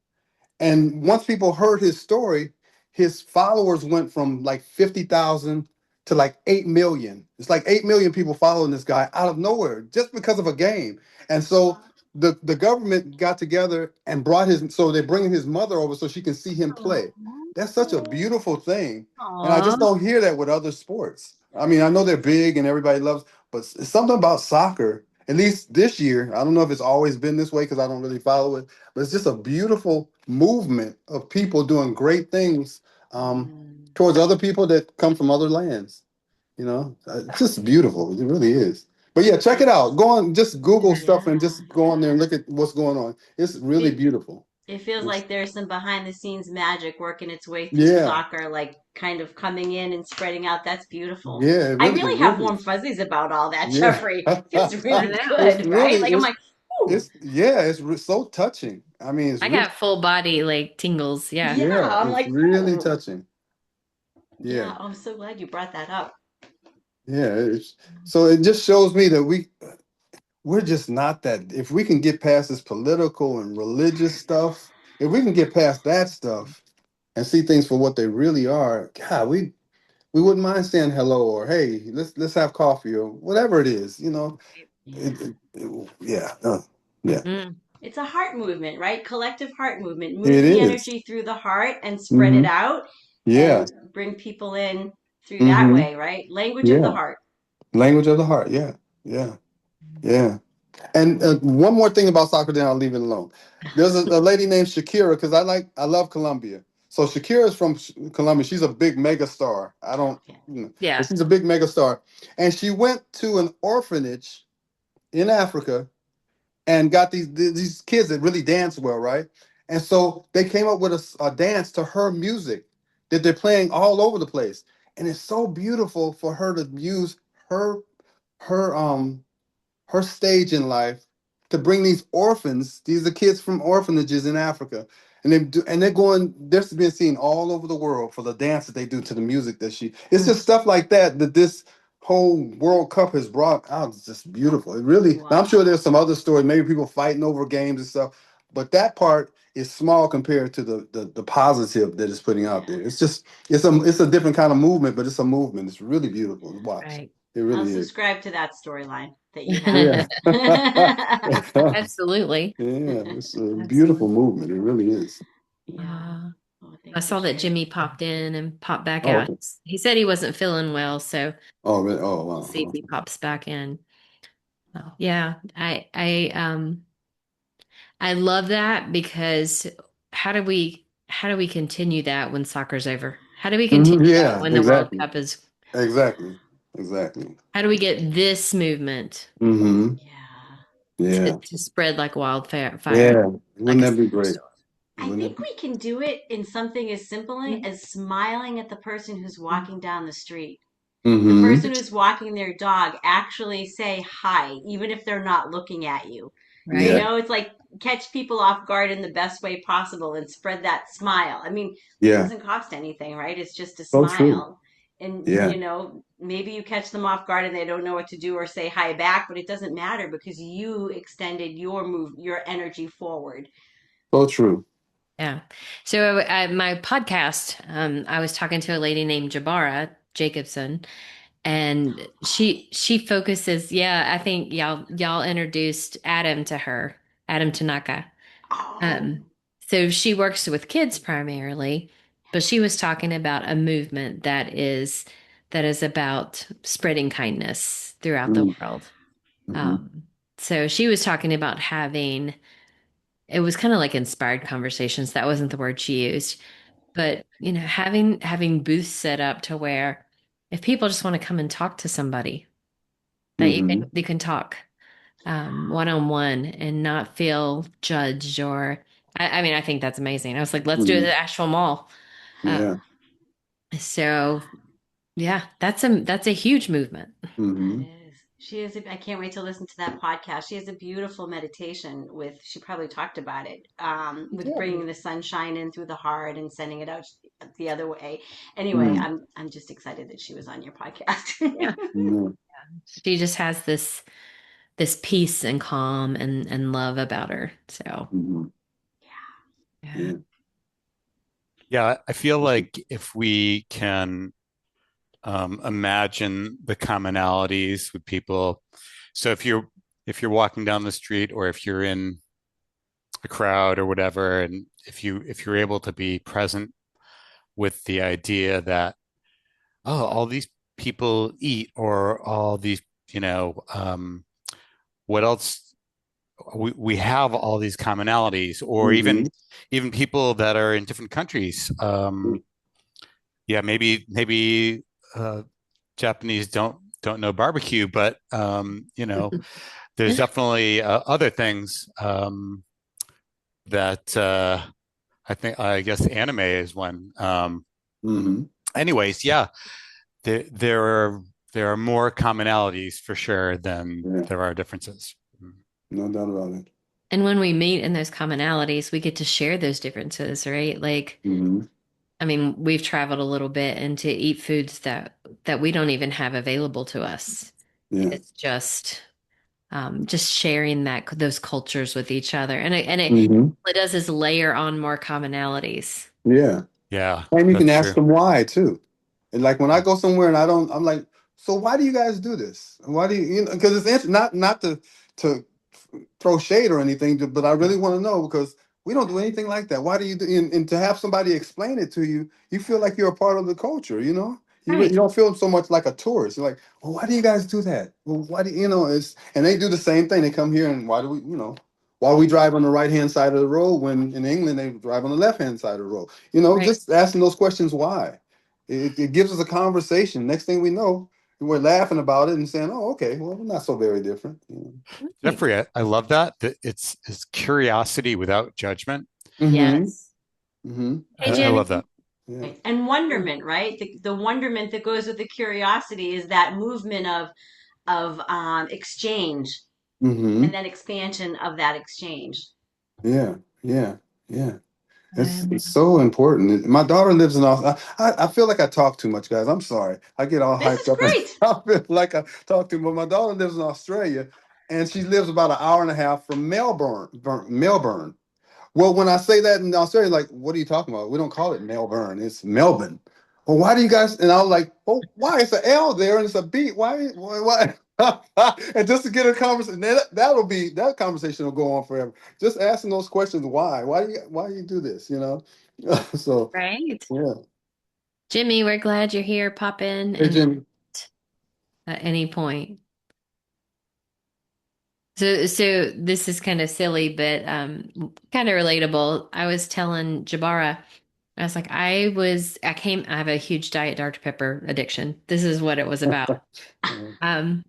[SPEAKER 2] And once people heard his story, his followers went from like 50,000 to like 8 million. It's like 8 million people following this guy out of nowhere just because of a game. And so the government got together and brought so they're bringing his mother over so she can see him play. That's such a beautiful thing. And I just
[SPEAKER 1] Aw.
[SPEAKER 2] don't hear that with other sports. I mean, I know they're big and everybody loves, but it's something about soccer, at least this year. I don't know if it's always been this way because I don't really follow it, but it's just a beautiful movement of people doing great things
[SPEAKER 3] Mm.
[SPEAKER 2] towards other people that come from other lands. It's just beautiful. It really is. But yeah, check it out. Go on, just Google stuff and
[SPEAKER 3] Yeah.
[SPEAKER 2] just go on there and look at what's going on. It's really
[SPEAKER 3] It
[SPEAKER 2] beautiful.
[SPEAKER 3] it feels
[SPEAKER 2] It's-
[SPEAKER 3] like there's some behind the scenes magic working its way through
[SPEAKER 2] yeah,
[SPEAKER 3] soccer, like kind of coming in and spreading out. That's beautiful.
[SPEAKER 2] yeah,
[SPEAKER 3] I
[SPEAKER 2] it
[SPEAKER 3] really have
[SPEAKER 2] really,
[SPEAKER 3] warm fuzzies about all that,
[SPEAKER 2] yeah.
[SPEAKER 3] Jeffrey. Feels
[SPEAKER 1] I
[SPEAKER 3] really
[SPEAKER 1] know.
[SPEAKER 2] it's
[SPEAKER 3] good, right?
[SPEAKER 2] really,
[SPEAKER 3] Like I'm like, ooh,
[SPEAKER 2] so touching. I mean, it's
[SPEAKER 1] I
[SPEAKER 2] really,
[SPEAKER 1] got full body like tingles. Yeah.
[SPEAKER 3] yeah.
[SPEAKER 2] yeah,
[SPEAKER 3] I'm
[SPEAKER 2] it's
[SPEAKER 3] like,
[SPEAKER 2] really
[SPEAKER 3] ooh.
[SPEAKER 2] touching. Yeah,
[SPEAKER 3] Yeah, I'm so glad you brought that up.
[SPEAKER 2] yeah. So it just shows me that we're just not that. If we can get past this political and religious stuff, if we can get past that stuff and see things for what they really are, God, we wouldn't mind saying hello or hey, let's have coffee or whatever it is.
[SPEAKER 3] Yeah.
[SPEAKER 2] Yeah, yeah,
[SPEAKER 1] Mm.
[SPEAKER 3] It's a heart movement, right? Collective heart movement.
[SPEAKER 2] it
[SPEAKER 3] Move the
[SPEAKER 2] is.
[SPEAKER 3] energy through the heart and spread it
[SPEAKER 2] Mm-hmm.
[SPEAKER 3] out
[SPEAKER 2] Yeah.
[SPEAKER 3] and bring people in through that
[SPEAKER 2] Mm-hmm.
[SPEAKER 3] way, right? Language of the
[SPEAKER 2] Yeah.
[SPEAKER 3] heart.
[SPEAKER 2] Language of the heart. Yeah. Yeah. Yeah. And one more thing about soccer, then I'll leave it alone. There's a lady named Shakira because I love Colombia. So Shakira is from Colombia. She's a big mega star. I don't,
[SPEAKER 3] Yeah.
[SPEAKER 2] but
[SPEAKER 1] Yeah.
[SPEAKER 2] she's a big mega star. And she went to an orphanage in Africa and got these kids that really dance well, right? And so they came up with a dance to her music that they're playing all over the place, and it's so beautiful for her to use her her her stage in life to bring these orphans. These are kids from orphanages in Africa, and they're being seen all over the world for the dance that they do to the music that she. It's just stuff like that that this whole World Cup has brought out. It's just beautiful. It really. I'm sure
[SPEAKER 3] Wow.
[SPEAKER 2] there's some other stories, maybe people fighting over games and stuff, but that part is small compared to the positive that it's putting out
[SPEAKER 3] Yeah.
[SPEAKER 2] there. It's just it's a different kind of movement, but it's a movement. It's really beautiful to watch.
[SPEAKER 1] Right.
[SPEAKER 2] It
[SPEAKER 3] I'll
[SPEAKER 2] really is.
[SPEAKER 3] subscribe to that storyline that you have.
[SPEAKER 2] Yeah.
[SPEAKER 1] Absolutely.
[SPEAKER 2] Yeah, it's a beautiful
[SPEAKER 1] Absolutely.
[SPEAKER 2] able movement. It really is.
[SPEAKER 3] Yeah.
[SPEAKER 1] Uh,
[SPEAKER 3] Oh,
[SPEAKER 1] I
[SPEAKER 3] thanks for
[SPEAKER 1] saw that
[SPEAKER 3] sharing.
[SPEAKER 1] Jimmy popped in and popped back
[SPEAKER 2] Oh,
[SPEAKER 1] out.
[SPEAKER 2] okay.
[SPEAKER 1] He said he wasn't feeling well, so
[SPEAKER 2] Oh, really? Oh,
[SPEAKER 1] we'll see if
[SPEAKER 2] wow.
[SPEAKER 1] he pops back in. Oh, yeah, I love that because how do we continue that when soccer's over? How do we continue that
[SPEAKER 2] Yeah,
[SPEAKER 1] when the World
[SPEAKER 2] exactly.
[SPEAKER 1] Cup is?
[SPEAKER 2] Exactly. Exactly.
[SPEAKER 1] How do we get this movement
[SPEAKER 2] Mm-hmm.
[SPEAKER 3] Yeah.
[SPEAKER 2] Yeah.
[SPEAKER 1] to spread like wildfire, fire,
[SPEAKER 2] Yeah.
[SPEAKER 1] like
[SPEAKER 2] Wouldn't
[SPEAKER 1] a
[SPEAKER 2] that be great?
[SPEAKER 1] superstorm?
[SPEAKER 3] I
[SPEAKER 2] Wouldn't
[SPEAKER 3] think
[SPEAKER 2] it be?
[SPEAKER 3] we can do it in something as simple as smiling at the person who's walking down the street. The
[SPEAKER 2] Mm-hmm.
[SPEAKER 3] person who's walking their dog actually say hi, even if they're not looking at you. You
[SPEAKER 1] Right?
[SPEAKER 2] Yeah.
[SPEAKER 3] know, it's like catch people off guard in the best way possible and spread that smile. I mean, it
[SPEAKER 2] Yeah.
[SPEAKER 3] doesn't cost anything, right? It's just a
[SPEAKER 2] So true.
[SPEAKER 3] smile. And,
[SPEAKER 2] Yeah.
[SPEAKER 3] you know, maybe you catch them off guard and they don't know what to do or say hi back, but it doesn't matter because you extended your energy forward.
[SPEAKER 2] So true.
[SPEAKER 1] Yeah. So my podcast, I was talking to a lady named Jabara Jacobson, and she focuses. Yeah, I think y'all introduced Adam to her, Adam Tanaka.
[SPEAKER 3] Oh,
[SPEAKER 1] Um, so she works with kids primarily, but she was talking about a movement that is about spreading kindness throughout the world.
[SPEAKER 2] Mm-hmm.
[SPEAKER 1] Um, so she was talking about having it was kind of like inspired conversations. That wasn't the word she used, but having booths set up to where if people just want to come and talk to somebody, that
[SPEAKER 2] Mm-hmm.
[SPEAKER 1] you can talk one on one and not feel judged or I mean I think that's amazing. I was like, let's do it at
[SPEAKER 2] Mm-hmm.
[SPEAKER 1] the Asheville Mall. Uh,
[SPEAKER 2] Yeah.
[SPEAKER 1] so yeah, that's a huge movement.
[SPEAKER 3] that
[SPEAKER 2] Mm-hmm.
[SPEAKER 3] is. She is. I can't wait to listen to that podcast. She has a beautiful meditation with. She probably talked about it. With
[SPEAKER 1] Yeah.
[SPEAKER 3] bringing the sunshine in through the heart and sending it out the other way. Anyway,
[SPEAKER 2] Mm-hmm.
[SPEAKER 3] I'm just excited that she was on your podcast.
[SPEAKER 1] Yeah.
[SPEAKER 2] Mm-hmm.
[SPEAKER 1] She just has this peace and calm and love about her. So
[SPEAKER 2] Mm-hmm.
[SPEAKER 1] yeah.
[SPEAKER 2] Yeah.
[SPEAKER 5] Yeah, I feel like if we can imagine the commonalities with people. So if you're walking down the street or if you're in a crowd or whatever, and if you're able to be present with the idea that all these people eat or all these what else we have all these commonalities or
[SPEAKER 2] Mm-hmm.
[SPEAKER 5] even people that are in different countries. Yeah, maybe uh, Japanese don't know barbecue, but there's definitely other things that I guess anime is one.
[SPEAKER 2] Mm-hmm.
[SPEAKER 5] Anyways, yeah, there there are there are more commonalities for sure than
[SPEAKER 2] Yeah.
[SPEAKER 5] there are differences.
[SPEAKER 2] No doubt about it.
[SPEAKER 1] And when we meet in those commonalities, we get to share those differences, right? Like,
[SPEAKER 2] Mm-hmm.
[SPEAKER 1] I mean, we've traveled a little bit and to eat foods that we don't even have available to us.
[SPEAKER 2] Yeah.
[SPEAKER 1] It's just sharing those cultures with each other, and
[SPEAKER 2] Mm-hmm.
[SPEAKER 1] it does is layer on more commonalities.
[SPEAKER 2] Yeah.
[SPEAKER 5] Yeah,
[SPEAKER 2] And you can
[SPEAKER 5] that's
[SPEAKER 2] ask
[SPEAKER 5] true.
[SPEAKER 2] them why too. And like when I go somewhere and I'm like, so why do you guys do this? Why do you, because it's not to throw shade or anything, but I really want to know because we don't do anything like that. Why do you do, and to have somebody explain it to you, you feel like you're a part of the culture, you know? You
[SPEAKER 1] Right.
[SPEAKER 2] don't feel so much like a tourist. You're like, well, why do you guys do that? Well, why do you know? It's and they do the same thing. They come here and why do we, why we drive on the right hand side of the road when in England they drive on the left hand side of the road?
[SPEAKER 1] Right.
[SPEAKER 2] Just asking those questions why. It gives us a conversation. Next thing we know, we're laughing about it and saying, oh, okay, well, we're not so very different.
[SPEAKER 1] Right.
[SPEAKER 5] Jeffrey, I love that. That it's curiosity without judgment.
[SPEAKER 2] Mm-hmm.
[SPEAKER 3] Yes.
[SPEAKER 2] Mm-hmm.
[SPEAKER 1] Hey,
[SPEAKER 5] I
[SPEAKER 1] Jimmy.
[SPEAKER 5] love that.
[SPEAKER 2] Yeah.
[SPEAKER 3] Right. And wonderment, right? The wonderment that goes with the curiosity is that movement of exchange and
[SPEAKER 2] Mm-hmm.
[SPEAKER 3] then expansion of that exchange.
[SPEAKER 2] Yeah. Yeah. Yeah. It's
[SPEAKER 1] Um,
[SPEAKER 2] so important. My daughter lives in Austin. I feel like I talk too much, guys. I'm sorry. I get all
[SPEAKER 3] This
[SPEAKER 2] hyped
[SPEAKER 3] is
[SPEAKER 2] up and
[SPEAKER 3] great.
[SPEAKER 2] I feel like I talk too much. My daughter lives in Australia and she lives about an hour and a half from Melbourne. Well, when I say that in Australia, like, what are you talking about? We don't call it Melbourne. It's Melbourne. Well, why do you guys? And I was like, oh, why? It's an L there and it's a B. Why? Why? And just to get a conversation, that conversation will go on forever. Just asking those questions, why? Why do you do this? So
[SPEAKER 1] right.
[SPEAKER 2] yeah.
[SPEAKER 1] Jimmy, we're glad you're here. Pop in
[SPEAKER 2] Hey
[SPEAKER 1] and
[SPEAKER 2] Jimmy.
[SPEAKER 1] at any point. So this is kind of silly, but kind of relatable. I was telling Jabara, I was like, I have a huge Diet Dr. Pepper addiction. This is what it was about. Um,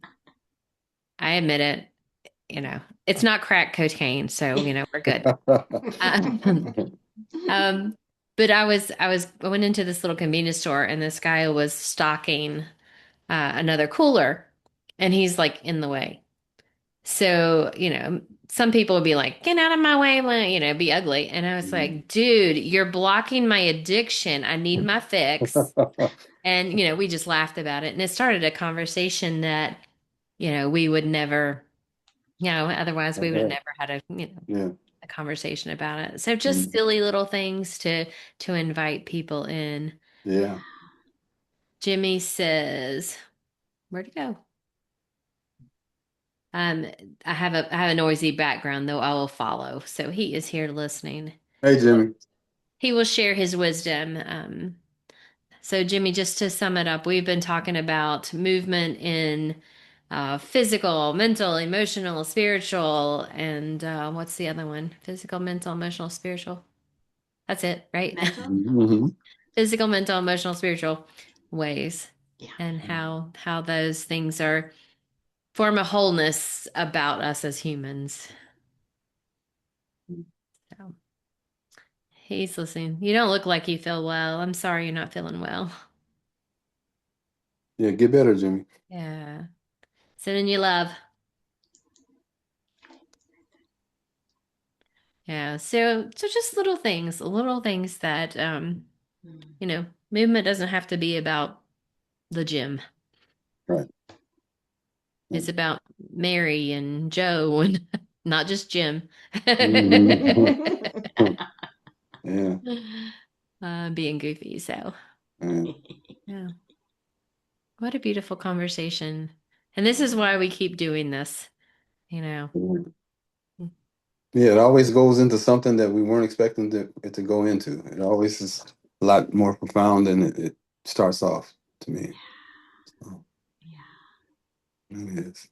[SPEAKER 1] I admit it, it's not crack cocaine, so we're good. Um, um, but I went into this little convenience store and this guy was stocking another cooler, and he's like in the way. So, some people would be like, get out of my way, be ugly. And I was like, dude, you're blocking my addiction. I need my fix. And, we just laughed about it. And it started a conversation that, we would never, otherwise we would have never had
[SPEAKER 2] Yeah.
[SPEAKER 1] a conversation about it. So just
[SPEAKER 2] Mm.
[SPEAKER 1] silly little things to invite people in.
[SPEAKER 2] Yeah.
[SPEAKER 1] Jimmy says, where'd he go? Um, I have a noisy background, though I will follow. So he is here listening.
[SPEAKER 2] Hey Jimmy.
[SPEAKER 1] He will share his wisdom. So Jimmy, just to sum it up, we've been talking about movement in physical, mental, emotional, spiritual, and what's the other one? Physical, mental, emotional, spiritual. That's it, right?
[SPEAKER 3] Mental?
[SPEAKER 2] Mm-hmm.
[SPEAKER 1] Physical, mental, emotional, spiritual ways,
[SPEAKER 3] Yeah.
[SPEAKER 1] and how those things are form a wholeness about us as humans. So. He's listening. You don't look like you feel well. I'm sorry you're not feeling well.
[SPEAKER 2] Yeah, get better, Jimmy.
[SPEAKER 1] Yeah. Sending you love. Yeah. So just little things that
[SPEAKER 3] Mm.
[SPEAKER 1] movement doesn't have to be about the gym.
[SPEAKER 2] Right.
[SPEAKER 1] It's about Mary and Joe and not just Jim.
[SPEAKER 2] Mhm. Yeah.
[SPEAKER 1] Being goofy. So
[SPEAKER 2] Yeah.
[SPEAKER 1] yeah. What a beautiful conversation. And this is why we keep doing this, you know.
[SPEAKER 2] Yeah, it always goes into something that we weren't expecting it to go into. It always is a lot more profound than it starts off to me. So,
[SPEAKER 3] Yeah.
[SPEAKER 2] it is.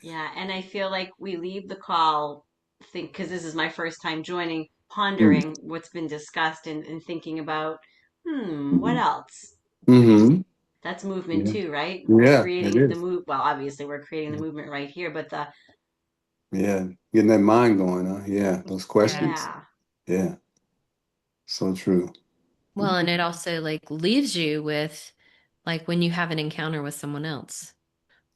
[SPEAKER 3] Yeah. And I feel like we leave the call because this is my first time joining,
[SPEAKER 2] Mm.
[SPEAKER 3] pondering what's been discussed and thinking about, what
[SPEAKER 2] Mhm.
[SPEAKER 3] else? Because
[SPEAKER 2] Mhm.
[SPEAKER 3] that's movement
[SPEAKER 2] Yeah.
[SPEAKER 3] too, right? We're
[SPEAKER 2] Yeah, it
[SPEAKER 3] creating the
[SPEAKER 2] is.
[SPEAKER 3] move. Well, obviously we're creating the movement right here, but
[SPEAKER 2] Yeah, getting that mind going, huh? Yeah, those questions.
[SPEAKER 3] yeah.
[SPEAKER 2] Yeah, so true.
[SPEAKER 1] Well, and it also like leaves you with like when you have an encounter with someone else.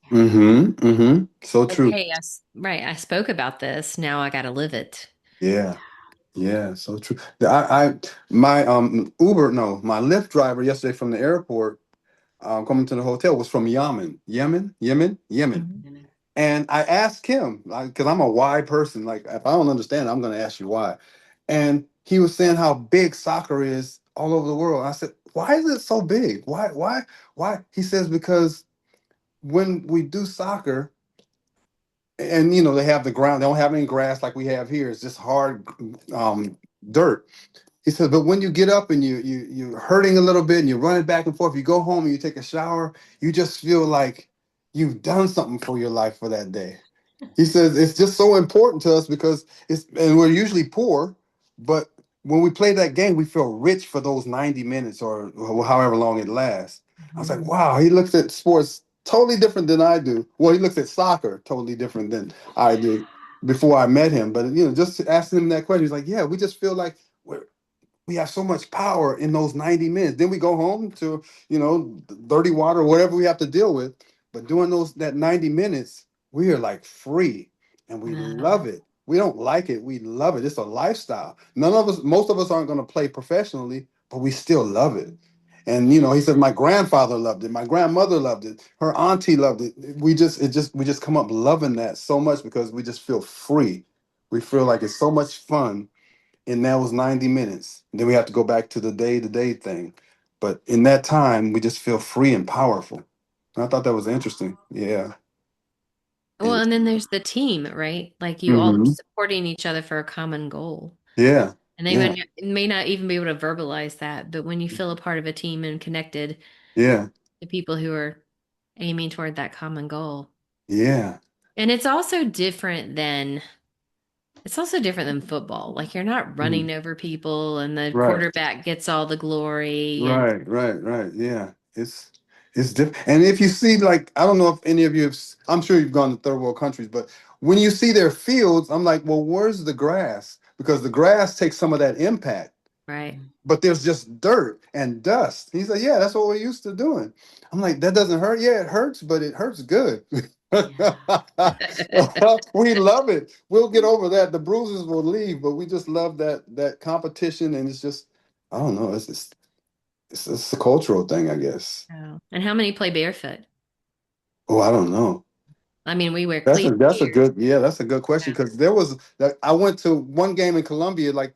[SPEAKER 2] Mm-hmm. Mm-hmm. So
[SPEAKER 1] Like,
[SPEAKER 2] true.
[SPEAKER 1] hey, right, I spoke about this. Now I got to live it.
[SPEAKER 2] Yeah. Yeah, so true. My Uber, no, my Lyft driver yesterday from the airport, coming to the hotel was from Yemen.
[SPEAKER 1] Mhm.
[SPEAKER 3] Yeah.
[SPEAKER 2] And I asked him, because I'm a why person. Like, if I don't understand, I'm going to ask you why. And he was saying how big soccer is all over the world. I said, why is it so big? Why? He says, because when we do soccer, and they have the ground, they don't have any grass like we have here. It's just hard dirt. He said, but when you get up and you're hurting a little bit and you're running back and forth, you go home and you take a shower, you just feel like you've done something for your life for that day. He says it's just so important to us because and we're usually poor, but when we play that game, we feel rich for those 90 minutes or however long it lasts. I was like, wow, he looks at sports totally different than I do. Well, he looks at soccer totally different than I do before I met him. But just asking him that question, he's like, yeah, we just feel like we have so much power in those 90 minutes. Then we go home to, dirty water or whatever we have to deal with. But during that 90 minutes, we are like free and we love it. We don't like it. We love it. It's a lifestyle. Most of us aren't going to play professionally, but we still love it. And he said, my grandfather loved it. My grandmother loved it. Her auntie loved it. We just come up loving that so much because we just feel free. We feel like it's so much fun and that was 90 minutes. Then we have to go back to the day-to-day thing. But in that time, we just feel free and powerful. And I thought that was interesting. Yeah.
[SPEAKER 1] Well,
[SPEAKER 2] And
[SPEAKER 1] and then there's the team, right? Like you all are
[SPEAKER 2] hmm
[SPEAKER 1] supporting each other for a common goal.
[SPEAKER 2] yeah.
[SPEAKER 1] And they
[SPEAKER 2] Yeah.
[SPEAKER 1] may not even be able to verbalize that, but when you feel a part of a team and connected
[SPEAKER 2] Yeah.
[SPEAKER 1] to people who are aiming toward that common goal.
[SPEAKER 2] Yeah.
[SPEAKER 1] And it's also different than football. Like you're not
[SPEAKER 2] Mhm.
[SPEAKER 1] running over people and the
[SPEAKER 2] Right.
[SPEAKER 1] quarterback gets all the glory and
[SPEAKER 2] Right. Yeah. It's different. And if you see, like, I don't know if any of you I'm sure you've gone to third world countries, but when you see their fields, I'm like, well, where's the grass? Because the grass takes some of that impact.
[SPEAKER 1] right.
[SPEAKER 2] But there's just dirt and dust. He said, yeah, that's what we're used to doing. I'm like, that doesn't hurt. Yeah, it hurts, but it hurts good. We love it. We'll get over that. The bruises will leave, but we just love that competition. And it's just, I don't know. It's a cultural thing, I guess.
[SPEAKER 1] Oh. And how many play barefoot?
[SPEAKER 2] Oh, I don't know.
[SPEAKER 1] I mean, we wear
[SPEAKER 2] That's a
[SPEAKER 1] cleats
[SPEAKER 2] that's a
[SPEAKER 1] here.
[SPEAKER 2] good yeah, that's a good question because there was that I went to one game in Colombia, like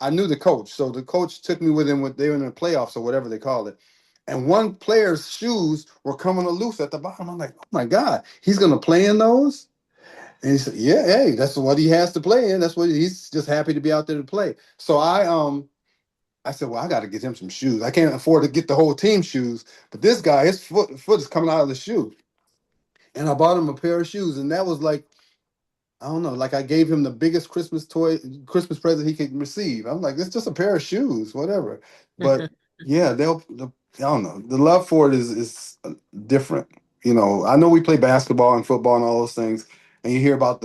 [SPEAKER 2] I knew the coach. So the coach took me with him they were in the playoffs or whatever they call it. And one player's shoes were coming loose at the bottom. I'm like, oh my God, he's gonna play in those? And he said, yeah, hey, that's what he has to play in. That's what he's just happy to be out there to play. So I said, well, I gotta get him some shoes. I can't afford to get the whole team shoes, but this guy, his foot is coming out of the shoe. And I bought him a pair of shoes, and that was like I don't know, like I gave him the biggest Christmas present he could receive. I'm like, it's just a pair of shoes, whatever. But yeah, I don't know. The love for it is different. I know we play basketball and football and all those things, and you hear about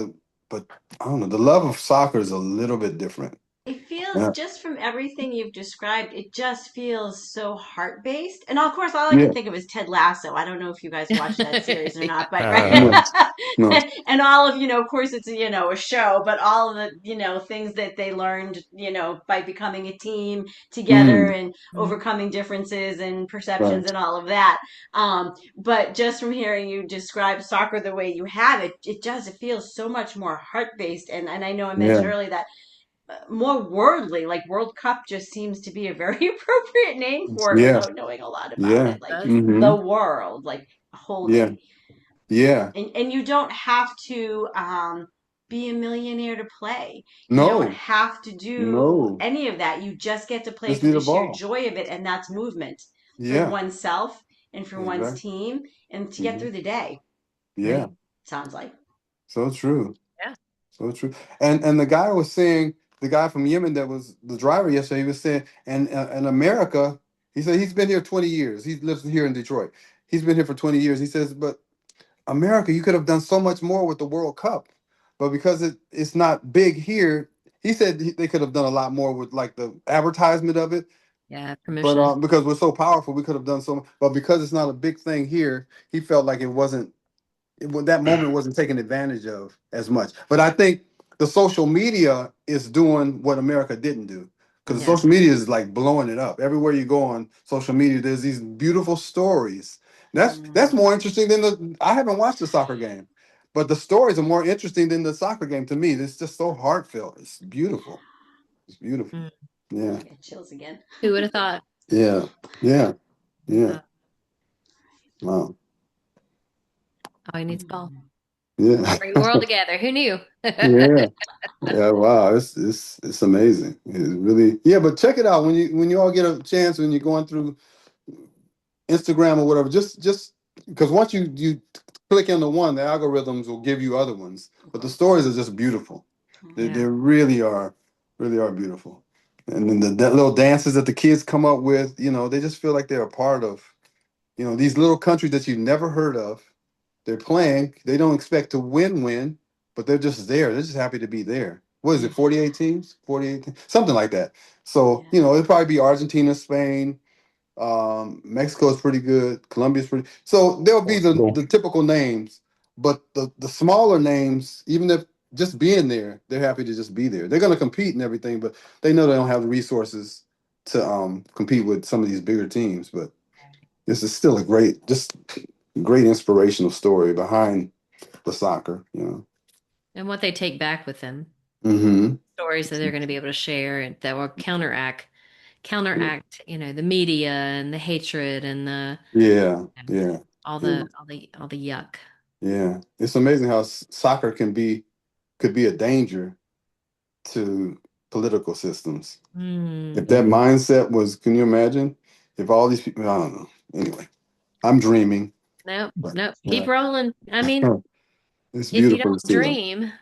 [SPEAKER 2] but I don't know. The love of soccer is a little bit different.
[SPEAKER 3] It feels
[SPEAKER 2] Yeah,
[SPEAKER 3] just from everything you've described, it just feels so heart-based. And of course, all I can
[SPEAKER 2] yeah,
[SPEAKER 3] think of is Ted Lasso. I don't know if you guys watch that series or not, but right.
[SPEAKER 2] no, no,
[SPEAKER 3] And all of, of course it's, a show, but all of the, things that they learned, by becoming a team together
[SPEAKER 2] mm,
[SPEAKER 3] and overcoming differences and perceptions and all of that. But just from hearing you describe soccer the way you have it feels so much more heart-based. And I know I
[SPEAKER 2] yeah,
[SPEAKER 3] mentioned earlier that more worldly, like World Cup just seems to be a very appropriate name for it
[SPEAKER 2] yeah,
[SPEAKER 3] without knowing a lot about
[SPEAKER 2] yeah,
[SPEAKER 3] it. Like
[SPEAKER 1] Does.
[SPEAKER 3] the
[SPEAKER 2] mm-hmm,
[SPEAKER 3] world, like
[SPEAKER 2] yeah,
[SPEAKER 3] holding.
[SPEAKER 2] yeah.
[SPEAKER 3] And you don't have to be a millionaire to play. You don't
[SPEAKER 2] No,
[SPEAKER 3] have to do
[SPEAKER 2] no,
[SPEAKER 3] any of that. You just get to play
[SPEAKER 2] just
[SPEAKER 3] for
[SPEAKER 2] need
[SPEAKER 3] the
[SPEAKER 2] a
[SPEAKER 3] sheer
[SPEAKER 2] ball.
[SPEAKER 3] joy of it, and that's movement for
[SPEAKER 2] Yeah,
[SPEAKER 3] oneself and for one's
[SPEAKER 2] exactly.
[SPEAKER 3] team and to get
[SPEAKER 2] Mm-hmm.
[SPEAKER 3] through the day,
[SPEAKER 2] Yeah,
[SPEAKER 1] Right.
[SPEAKER 3] sounds like.
[SPEAKER 2] so true.
[SPEAKER 1] Yeah.
[SPEAKER 2] So true. And the guy was saying, the guy from Yemen that was the driver yesterday, he was saying, and in America, he said he's been here 20 years. He lives here in Detroit. He's been here for 20 years. He says, but America, you could have done so much more with the World Cup, but because it's not big here, he said they could have done a lot more with like the advertisement of it.
[SPEAKER 1] Yeah.
[SPEAKER 2] But
[SPEAKER 1] Promotion.
[SPEAKER 2] because we're so powerful, we could have done so much. But because it's not a big thing here, he felt like that moment wasn't taken advantage of as much. But I think the social media is doing what America didn't do. Because
[SPEAKER 1] Yeah.
[SPEAKER 2] social media is like blowing it up. Everywhere you go on social media, there's these beautiful stories. That's
[SPEAKER 3] Mm.
[SPEAKER 2] more interesting than I haven't watched the soccer game, but the stories are more interesting than the soccer game to me. It's just so heartfelt. It's beautiful. It's beautiful.
[SPEAKER 1] Mm.
[SPEAKER 2] Yeah.
[SPEAKER 3] I got chills again.
[SPEAKER 1] Who would have thought?
[SPEAKER 2] Yeah. Yeah. Yeah.
[SPEAKER 1] Uh,
[SPEAKER 2] Wow.
[SPEAKER 1] all he needs is ball.
[SPEAKER 2] Yeah.
[SPEAKER 1] Bring the world together. Who knew?
[SPEAKER 2] Yeah. Yeah, wow, it's amazing. It's really, yeah, but check it out when you all get a chance when you're going through Instagram or whatever. Just because once you click into one, the algorithms will give you other ones. But the stories are just beautiful. They
[SPEAKER 1] Yeah.
[SPEAKER 2] really are beautiful. And then the little dances that the kids come up with, they just feel like they're a part of, these little countries that you've never heard of. They're playing. They don't expect to win, but they're just there. They're just happy to be there. What is it,
[SPEAKER 3] Yeah.
[SPEAKER 2] 48 teams? 48 teams? Something like that. So,
[SPEAKER 3] Yeah.
[SPEAKER 2] it'll probably be Argentina, Spain, Mexico is pretty good. Colombia's pretty. So there'll be
[SPEAKER 4] Portugal.
[SPEAKER 2] the typical names, but the smaller names, even if just being there, they're happy to just be there. They're going to compete and everything, but they know they don't have the resources to compete with some of these bigger teams. But this is still a great inspirational story behind the soccer.
[SPEAKER 1] And what they take back with them,
[SPEAKER 2] Mm-hmm.
[SPEAKER 1] stories that they're going to be able to share and that will counteract, the media and the hatred and the
[SPEAKER 2] Yeah, yeah, yeah,
[SPEAKER 1] all the yuck.
[SPEAKER 2] yeah. It's amazing how soccer could be a danger to political systems. If
[SPEAKER 1] Mm.
[SPEAKER 2] that mindset was, can you imagine? If all these people, I don't know. Anyway, I'm dreaming,
[SPEAKER 1] Nope,
[SPEAKER 2] but
[SPEAKER 1] nope. Keep
[SPEAKER 2] yeah,
[SPEAKER 1] rolling. I mean,
[SPEAKER 2] it's
[SPEAKER 1] if you
[SPEAKER 2] beautiful to
[SPEAKER 1] don't
[SPEAKER 2] see them.
[SPEAKER 1] dream, right?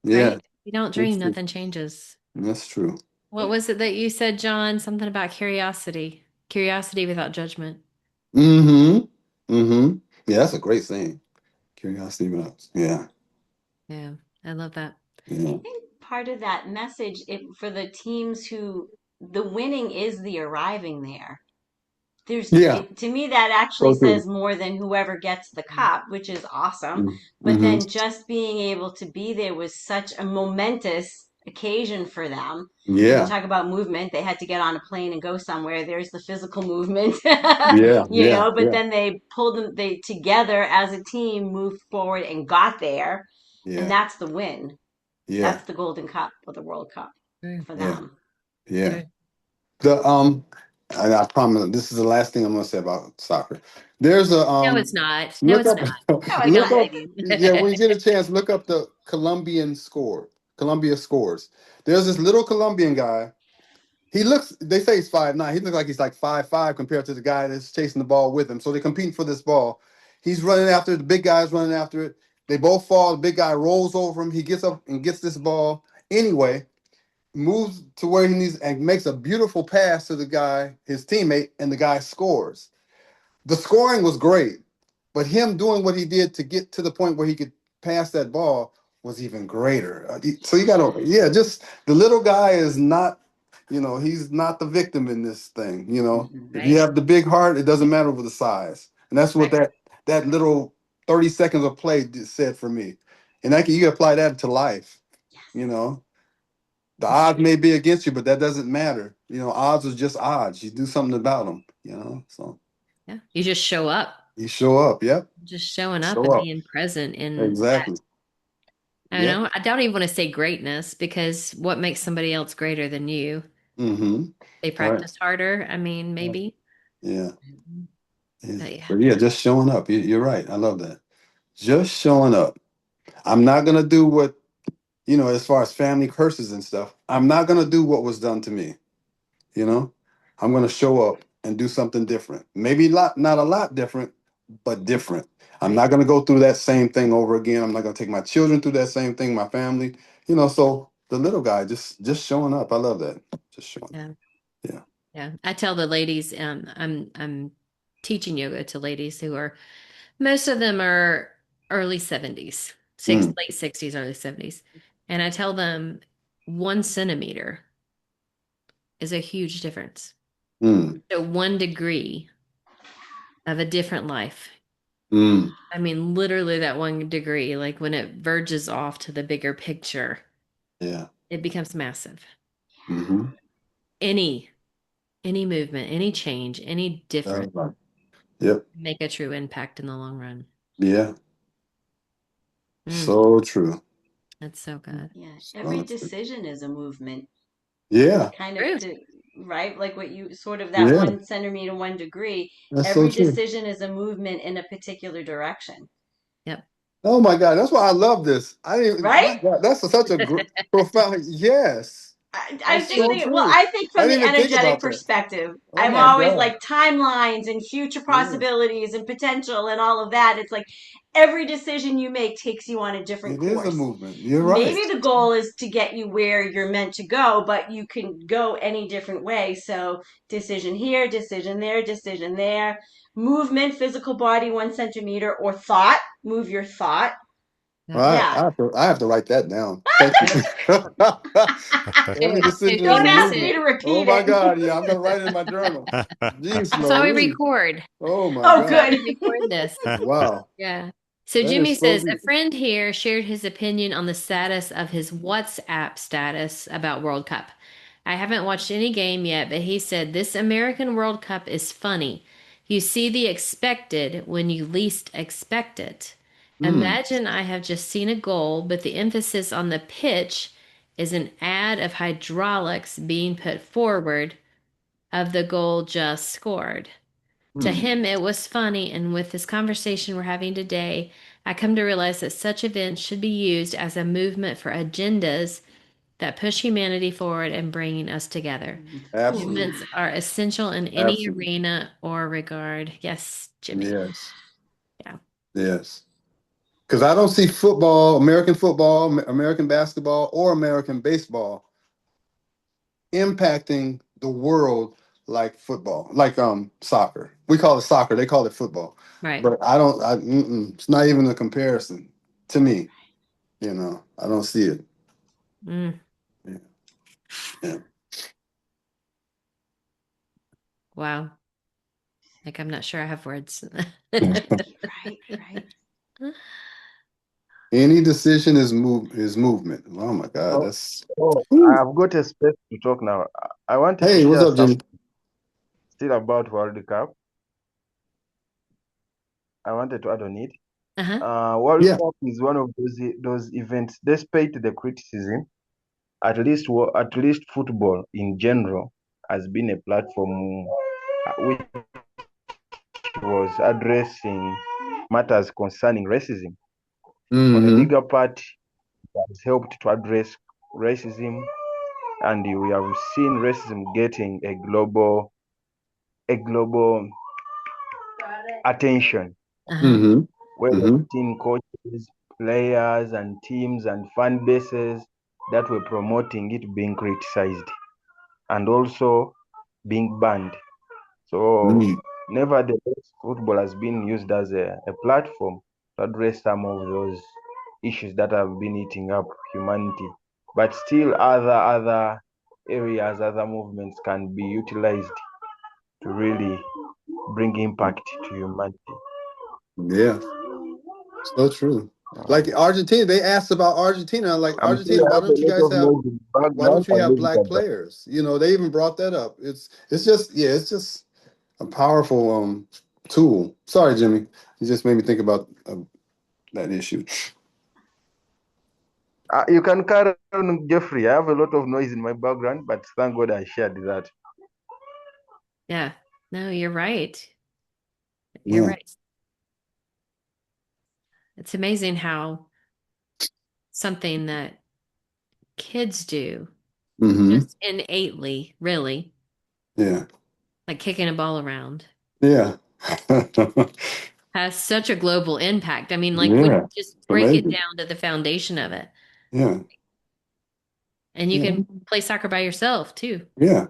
[SPEAKER 2] Yeah,
[SPEAKER 1] If you don't
[SPEAKER 2] that's
[SPEAKER 1] dream,
[SPEAKER 2] true.
[SPEAKER 1] nothing changes.
[SPEAKER 2] That's true.
[SPEAKER 1] What was it that you said, John? Something about curiosity. Curiosity without judgment.
[SPEAKER 2] Mm-hmm. Mm-hmm. Yeah, that's a great saying. Curiosity matters. Yeah,
[SPEAKER 1] Yeah, I love that.
[SPEAKER 2] yeah,
[SPEAKER 3] Think part of that message for the teams who the winning is the arriving there.
[SPEAKER 2] yeah.
[SPEAKER 3] To me that actually
[SPEAKER 2] So true.
[SPEAKER 3] says more than whoever gets the cup, which is awesome. But
[SPEAKER 2] Mm-hmm.
[SPEAKER 3] then just being able to be there was such a momentous occasion for them. When you
[SPEAKER 2] Yeah,
[SPEAKER 3] talk about movement, they had to get on a plane and go somewhere. There's the physical movement,
[SPEAKER 2] yeah, yeah,
[SPEAKER 3] but
[SPEAKER 2] yeah,
[SPEAKER 3] then they pulled them they together as a team moved forward and got there. And
[SPEAKER 2] yeah,
[SPEAKER 3] that's the win.
[SPEAKER 2] yeah,
[SPEAKER 3] That's the Golden Cup or the World Cup
[SPEAKER 1] True,
[SPEAKER 3] for
[SPEAKER 2] yeah,
[SPEAKER 3] them.
[SPEAKER 2] yeah.
[SPEAKER 1] true.
[SPEAKER 2] The and I promise this is the last thing I'm gonna say about soccer. There's a
[SPEAKER 1] No, it's not. No,
[SPEAKER 2] look
[SPEAKER 1] it's
[SPEAKER 2] up
[SPEAKER 1] not.
[SPEAKER 3] Oh, I
[SPEAKER 2] look
[SPEAKER 3] got
[SPEAKER 2] up
[SPEAKER 3] it.
[SPEAKER 2] yeah, when you get a chance, look up the Colombian score. Colombia scores. There's this little Colombian guy. He looks, they say he's 5'9". He looks like he's like 5'5" compared to the guy that's chasing the ball with him. So they're competing for this ball. He's running after it, the big guy's running after it. They both fall, the big guy rolls over him. He gets up and gets this ball. Anyway, moves to where he needs and makes a beautiful pass to the guy, his teammate, and the guy scores. The scoring was great, but him doing what he did to get to the point where he could pass that ball was even greater. So you got to, yeah, just the little guy is not, he's not the victim in this thing.
[SPEAKER 3] Mhm.
[SPEAKER 2] If you
[SPEAKER 1] Right,
[SPEAKER 2] have the big heart, it doesn't matter with the size, and that's what
[SPEAKER 1] right.
[SPEAKER 2] that little 30 seconds of play said for me. And you can apply that to life. You know, the
[SPEAKER 1] It's
[SPEAKER 2] odds
[SPEAKER 1] true.
[SPEAKER 2] may be against you, but that doesn't matter. Odds are just odds. You do something about them. So
[SPEAKER 1] Yeah. You just show up.
[SPEAKER 2] you show up. Yep.
[SPEAKER 1] Just showing up
[SPEAKER 2] Show
[SPEAKER 1] and
[SPEAKER 2] up.
[SPEAKER 1] being present in that.
[SPEAKER 2] Exactly.
[SPEAKER 1] I don't
[SPEAKER 2] Yep.
[SPEAKER 1] know. I don't even want to say greatness because what makes somebody else greater than you?
[SPEAKER 2] Mm-hmm.
[SPEAKER 1] They
[SPEAKER 2] Right.
[SPEAKER 1] practice harder. I mean,
[SPEAKER 2] Right.
[SPEAKER 1] maybe.
[SPEAKER 2] Yeah. Yeah.
[SPEAKER 1] But yeah.
[SPEAKER 2] But yeah, just showing up. You're right. I love that. Just showing up. I'm not gonna do what, as far as family curses and stuff. I'm not gonna do what was done to me. You know, I'm gonna show up and do something different. Maybe not a lot different, but different. I'm
[SPEAKER 1] Right.
[SPEAKER 2] not gonna go through that same thing over again. I'm not gonna take my children through that same thing, my family. So the little guy just showing up. I love that. Just showing up.
[SPEAKER 1] Yeah.
[SPEAKER 2] Yeah.
[SPEAKER 1] Yeah. I tell the ladies, I'm teaching yoga to ladies who are most of them are early 70s,
[SPEAKER 2] Mm,
[SPEAKER 1] late 60s, early 70s. And I tell them 1 centimeter is a huge difference.
[SPEAKER 2] mm,
[SPEAKER 1] So 1 degree of a different life.
[SPEAKER 2] mm.
[SPEAKER 1] I mean, literally that 1 degree, like when it verges off to the bigger picture,
[SPEAKER 2] Yeah.
[SPEAKER 1] it becomes massive.
[SPEAKER 2] Mm-hmm.
[SPEAKER 1] Any any movement, any change, any difference
[SPEAKER 2] Right. Yep.
[SPEAKER 1] make a true impact in the long run.
[SPEAKER 2] Yeah.
[SPEAKER 1] Mm,
[SPEAKER 2] So true.
[SPEAKER 1] that's so good.
[SPEAKER 3] Yeah, every
[SPEAKER 2] So true.
[SPEAKER 3] decision is a movement.
[SPEAKER 2] Yeah.
[SPEAKER 3] Kind of
[SPEAKER 1] True.
[SPEAKER 3] right, like what you sort of that
[SPEAKER 2] Yeah.
[SPEAKER 3] 1 centimeter, 1 degree.
[SPEAKER 2] That's so
[SPEAKER 3] Every
[SPEAKER 2] true.
[SPEAKER 3] decision is a movement in a particular direction.
[SPEAKER 1] Yep.
[SPEAKER 2] Oh my God, that's why I love this. I didn't.
[SPEAKER 3] right?
[SPEAKER 2] My God, that's such a profound. Yes,
[SPEAKER 3] I
[SPEAKER 2] that's
[SPEAKER 3] just
[SPEAKER 2] so
[SPEAKER 1] See,
[SPEAKER 3] think, well,
[SPEAKER 2] true.
[SPEAKER 3] I think
[SPEAKER 2] I
[SPEAKER 3] from
[SPEAKER 2] didn't
[SPEAKER 3] the
[SPEAKER 2] even think
[SPEAKER 3] energetic
[SPEAKER 2] about that.
[SPEAKER 3] perspective,
[SPEAKER 2] Oh
[SPEAKER 3] I'm
[SPEAKER 2] my
[SPEAKER 1] yeah.
[SPEAKER 3] always
[SPEAKER 2] God.
[SPEAKER 3] like timelines and future
[SPEAKER 2] Yeah,
[SPEAKER 3] possibilities and potential and all of that. It's like every decision you make takes you on a different
[SPEAKER 2] it is a
[SPEAKER 3] course.
[SPEAKER 2] movement. You're right.
[SPEAKER 3] Maybe the goal is to get you where you're meant to go, but you can go any different way. So, decision here, decision there, decision there. Movement, physical body 1 centimeter, or thought, move your thought.
[SPEAKER 1] Yep.
[SPEAKER 2] Well,
[SPEAKER 3] Yeah.
[SPEAKER 2] I have to write that down. Thank you.
[SPEAKER 1] Yep.
[SPEAKER 2] Every
[SPEAKER 1] So
[SPEAKER 2] decision is
[SPEAKER 3] Don't
[SPEAKER 2] a
[SPEAKER 1] Jimmy
[SPEAKER 3] ask
[SPEAKER 1] said,
[SPEAKER 3] me
[SPEAKER 2] movement.
[SPEAKER 3] to
[SPEAKER 2] Oh
[SPEAKER 3] repeat
[SPEAKER 2] my
[SPEAKER 3] it.
[SPEAKER 2] God. Yeah, I'm gonna write it in my journal. Jeez
[SPEAKER 1] that's why we
[SPEAKER 2] Louise.
[SPEAKER 1] record.
[SPEAKER 2] Oh my
[SPEAKER 3] Oh,
[SPEAKER 1] That's why
[SPEAKER 2] God.
[SPEAKER 3] good.
[SPEAKER 1] we record this.
[SPEAKER 2] Wow.
[SPEAKER 1] Yeah. So
[SPEAKER 2] That
[SPEAKER 1] Jimmy
[SPEAKER 2] is so
[SPEAKER 1] says a
[SPEAKER 2] deep.
[SPEAKER 1] friend here shared his opinion on the status of his WhatsApp status about World Cup. I haven't watched any game yet, but he said this American World Cup is funny. You see the expected when you least expect it.
[SPEAKER 2] Hmm.
[SPEAKER 1] Imagine I have just seen a goal, but the emphasis on the pitch is an ad of hydraulics being put forward of the goal just scored. To
[SPEAKER 2] Hmm.
[SPEAKER 1] him, it was funny, and with this conversation we're having today, I come to realize that such events should be used as a movement for agendas that push humanity forward and bringing us together.
[SPEAKER 3] Ooh.
[SPEAKER 2] Absolutely.
[SPEAKER 1] Movements are essential in any
[SPEAKER 2] Absolutely.
[SPEAKER 1] arena or regard. Yes, Jimmy.
[SPEAKER 2] Yes.
[SPEAKER 1] Yeah.
[SPEAKER 2] Yes. Because I don't see football, American basketball, or American baseball impacting the world like football, like soccer. We call it soccer, they call it football.
[SPEAKER 1] Right.
[SPEAKER 2] But I don't it's not even a comparison to me, I don't see it.
[SPEAKER 1] Mm,
[SPEAKER 2] Yeah. Yeah.
[SPEAKER 1] wow. Like, I'm not sure I have words.
[SPEAKER 3] Right, right.
[SPEAKER 2] Any decision is movement. Oh my God,
[SPEAKER 6] Oh,
[SPEAKER 2] that's
[SPEAKER 6] oh,
[SPEAKER 2] Whew.
[SPEAKER 6] I've got a space to talk now. I wanted to
[SPEAKER 2] Hey, what's
[SPEAKER 6] share
[SPEAKER 2] up, Jimmy?
[SPEAKER 6] something still about World Cup. I wanted to add on it.
[SPEAKER 1] Uh-huh.
[SPEAKER 6] World
[SPEAKER 2] Yeah.
[SPEAKER 6] Cup is one of those events, despite the criticism, at least football in general has been a platform which was addressing matters concerning racism. On a
[SPEAKER 2] Mm-hmm.
[SPEAKER 6] bigger part, it has helped to address racism, and we have seen racism getting a global attention,
[SPEAKER 1] Uh-huh.
[SPEAKER 2] Mm-hmm.
[SPEAKER 6] where we've
[SPEAKER 2] Mm-hmm.
[SPEAKER 6] seen coaches, players, and teams and fan bases that were promoting it being criticized and also being banned. So,
[SPEAKER 2] Mm-hmm.
[SPEAKER 6] nevertheless, football has been used as a platform to address some of those issues that have been eating up humanity. But still, other areas, other movements can be utilized to really bring impact to humanity.
[SPEAKER 2] Yeah. So true. Like
[SPEAKER 6] Um,
[SPEAKER 2] Argentina, they asked about Argentina. Like
[SPEAKER 6] I'm sure
[SPEAKER 2] Argentina,
[SPEAKER 6] I have a lot of noise in the
[SPEAKER 2] why
[SPEAKER 6] background.
[SPEAKER 2] don't you
[SPEAKER 6] I'll
[SPEAKER 2] have
[SPEAKER 6] leave it
[SPEAKER 2] black
[SPEAKER 6] at that.
[SPEAKER 2] players? They even brought that up. It's just a powerful tool. Sorry, Jimmy. You just made me think about that issue.
[SPEAKER 6] You can carry on, Jeffrey. I have a lot of noise in my background, but thank God I shared that.
[SPEAKER 1] Yeah. No, you're right. You're
[SPEAKER 2] Yeah.
[SPEAKER 1] right. It's amazing how something that kids do
[SPEAKER 2] Mm-hmm.
[SPEAKER 1] just innately, really,
[SPEAKER 2] Yeah.
[SPEAKER 1] like kicking a ball around,
[SPEAKER 2] Yeah.
[SPEAKER 1] has such a global impact. I mean, like when
[SPEAKER 2] Yeah.
[SPEAKER 1] you just
[SPEAKER 2] It's
[SPEAKER 1] break it
[SPEAKER 2] amazing.
[SPEAKER 1] down to the foundation of it,
[SPEAKER 2] Yeah.
[SPEAKER 1] and you
[SPEAKER 2] Yeah.
[SPEAKER 1] can play soccer by yourself too.
[SPEAKER 2] Yeah.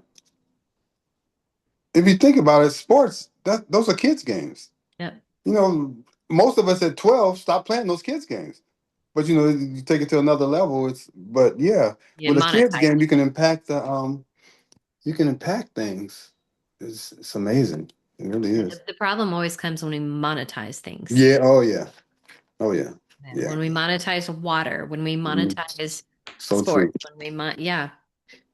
[SPEAKER 2] If you think about it, sports, those are kids' games.
[SPEAKER 1] Yep.
[SPEAKER 2] You know, most of us at 12 stop playing those kids games. But you take it to another level. But yeah,
[SPEAKER 1] You
[SPEAKER 2] with a kids
[SPEAKER 1] monetize
[SPEAKER 2] game,
[SPEAKER 1] it.
[SPEAKER 2] you can impact things. It's amazing. It really
[SPEAKER 1] Yeah,
[SPEAKER 2] is.
[SPEAKER 1] the problem always comes when we monetize things.
[SPEAKER 2] Yeah. Oh yeah. Oh yeah.
[SPEAKER 1] Yeah,
[SPEAKER 2] Yeah.
[SPEAKER 1] when we monetize water, when we
[SPEAKER 2] Mhm.
[SPEAKER 1] monetize
[SPEAKER 2] So
[SPEAKER 1] sports,
[SPEAKER 2] true.
[SPEAKER 1] when we yeah,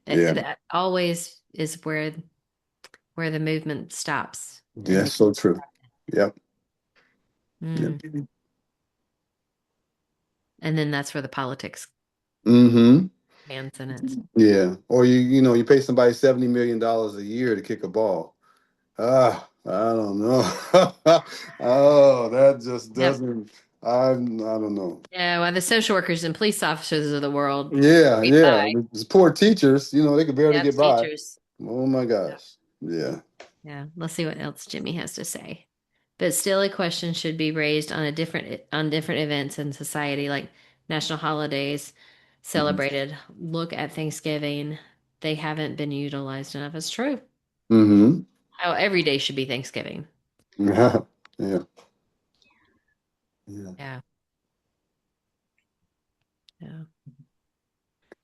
[SPEAKER 2] Yeah.
[SPEAKER 1] that always is where the movement stops and
[SPEAKER 2] Yeah.
[SPEAKER 1] we
[SPEAKER 2] So true. Yep.
[SPEAKER 1] mm.
[SPEAKER 2] Yep.
[SPEAKER 1] And then that's where the politics
[SPEAKER 2] Mm-hmm.
[SPEAKER 1] hands in it.
[SPEAKER 2] Yeah. Or you pay somebody $70 million a year to kick a ball. I don't know. Oh, that just
[SPEAKER 1] Yep.
[SPEAKER 2] doesn't. I don't know.
[SPEAKER 1] Yeah, well, the social workers and police officers of the world
[SPEAKER 2] Yeah,
[SPEAKER 1] get
[SPEAKER 2] yeah.
[SPEAKER 1] by.
[SPEAKER 2] The poor teachers, they could barely
[SPEAKER 1] Yep,
[SPEAKER 2] get by.
[SPEAKER 1] teachers.
[SPEAKER 2] Oh my
[SPEAKER 1] Yep.
[SPEAKER 2] gosh. Yeah.
[SPEAKER 1] Yeah, let's see what else Jimmy has to say. But still, a question should be raised on different events in society, like national holidays celebrated. Look at Thanksgiving; they haven't been utilized enough. It's true.
[SPEAKER 2] Mm-hmm.
[SPEAKER 1] Oh, every day should be Thanksgiving.
[SPEAKER 2] Yeah. Yeah. Yeah.
[SPEAKER 1] Yeah, yeah.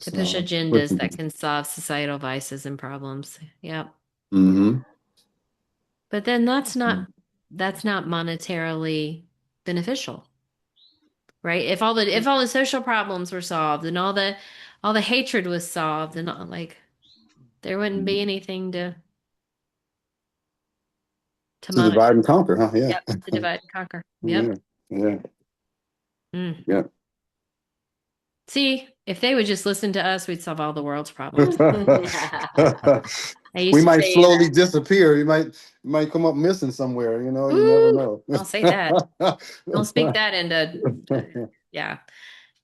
[SPEAKER 1] To push
[SPEAKER 2] So,
[SPEAKER 1] agendas that can solve societal vices and problems. Yep.
[SPEAKER 2] mm-hmm.
[SPEAKER 1] But then that's not monetarily beneficial, right? If all the social problems were solved and all the hatred was solved and all, like there wouldn't be anything to
[SPEAKER 2] To
[SPEAKER 1] monitor.
[SPEAKER 2] divide and conquer, huh? Yeah.
[SPEAKER 1] Yep, to divide and conquer. Yep.
[SPEAKER 2] Yeah. Yeah.
[SPEAKER 1] Mm.
[SPEAKER 2] Yeah.
[SPEAKER 1] See, if they would just listen to us, we'd solve all the world's problems. I
[SPEAKER 2] We
[SPEAKER 1] used to
[SPEAKER 2] might
[SPEAKER 1] say,
[SPEAKER 2] slowly disappear. You might come up missing somewhere, you never
[SPEAKER 1] "Ooh,
[SPEAKER 2] know.
[SPEAKER 1] don't say that. Don't speak that into." Yeah.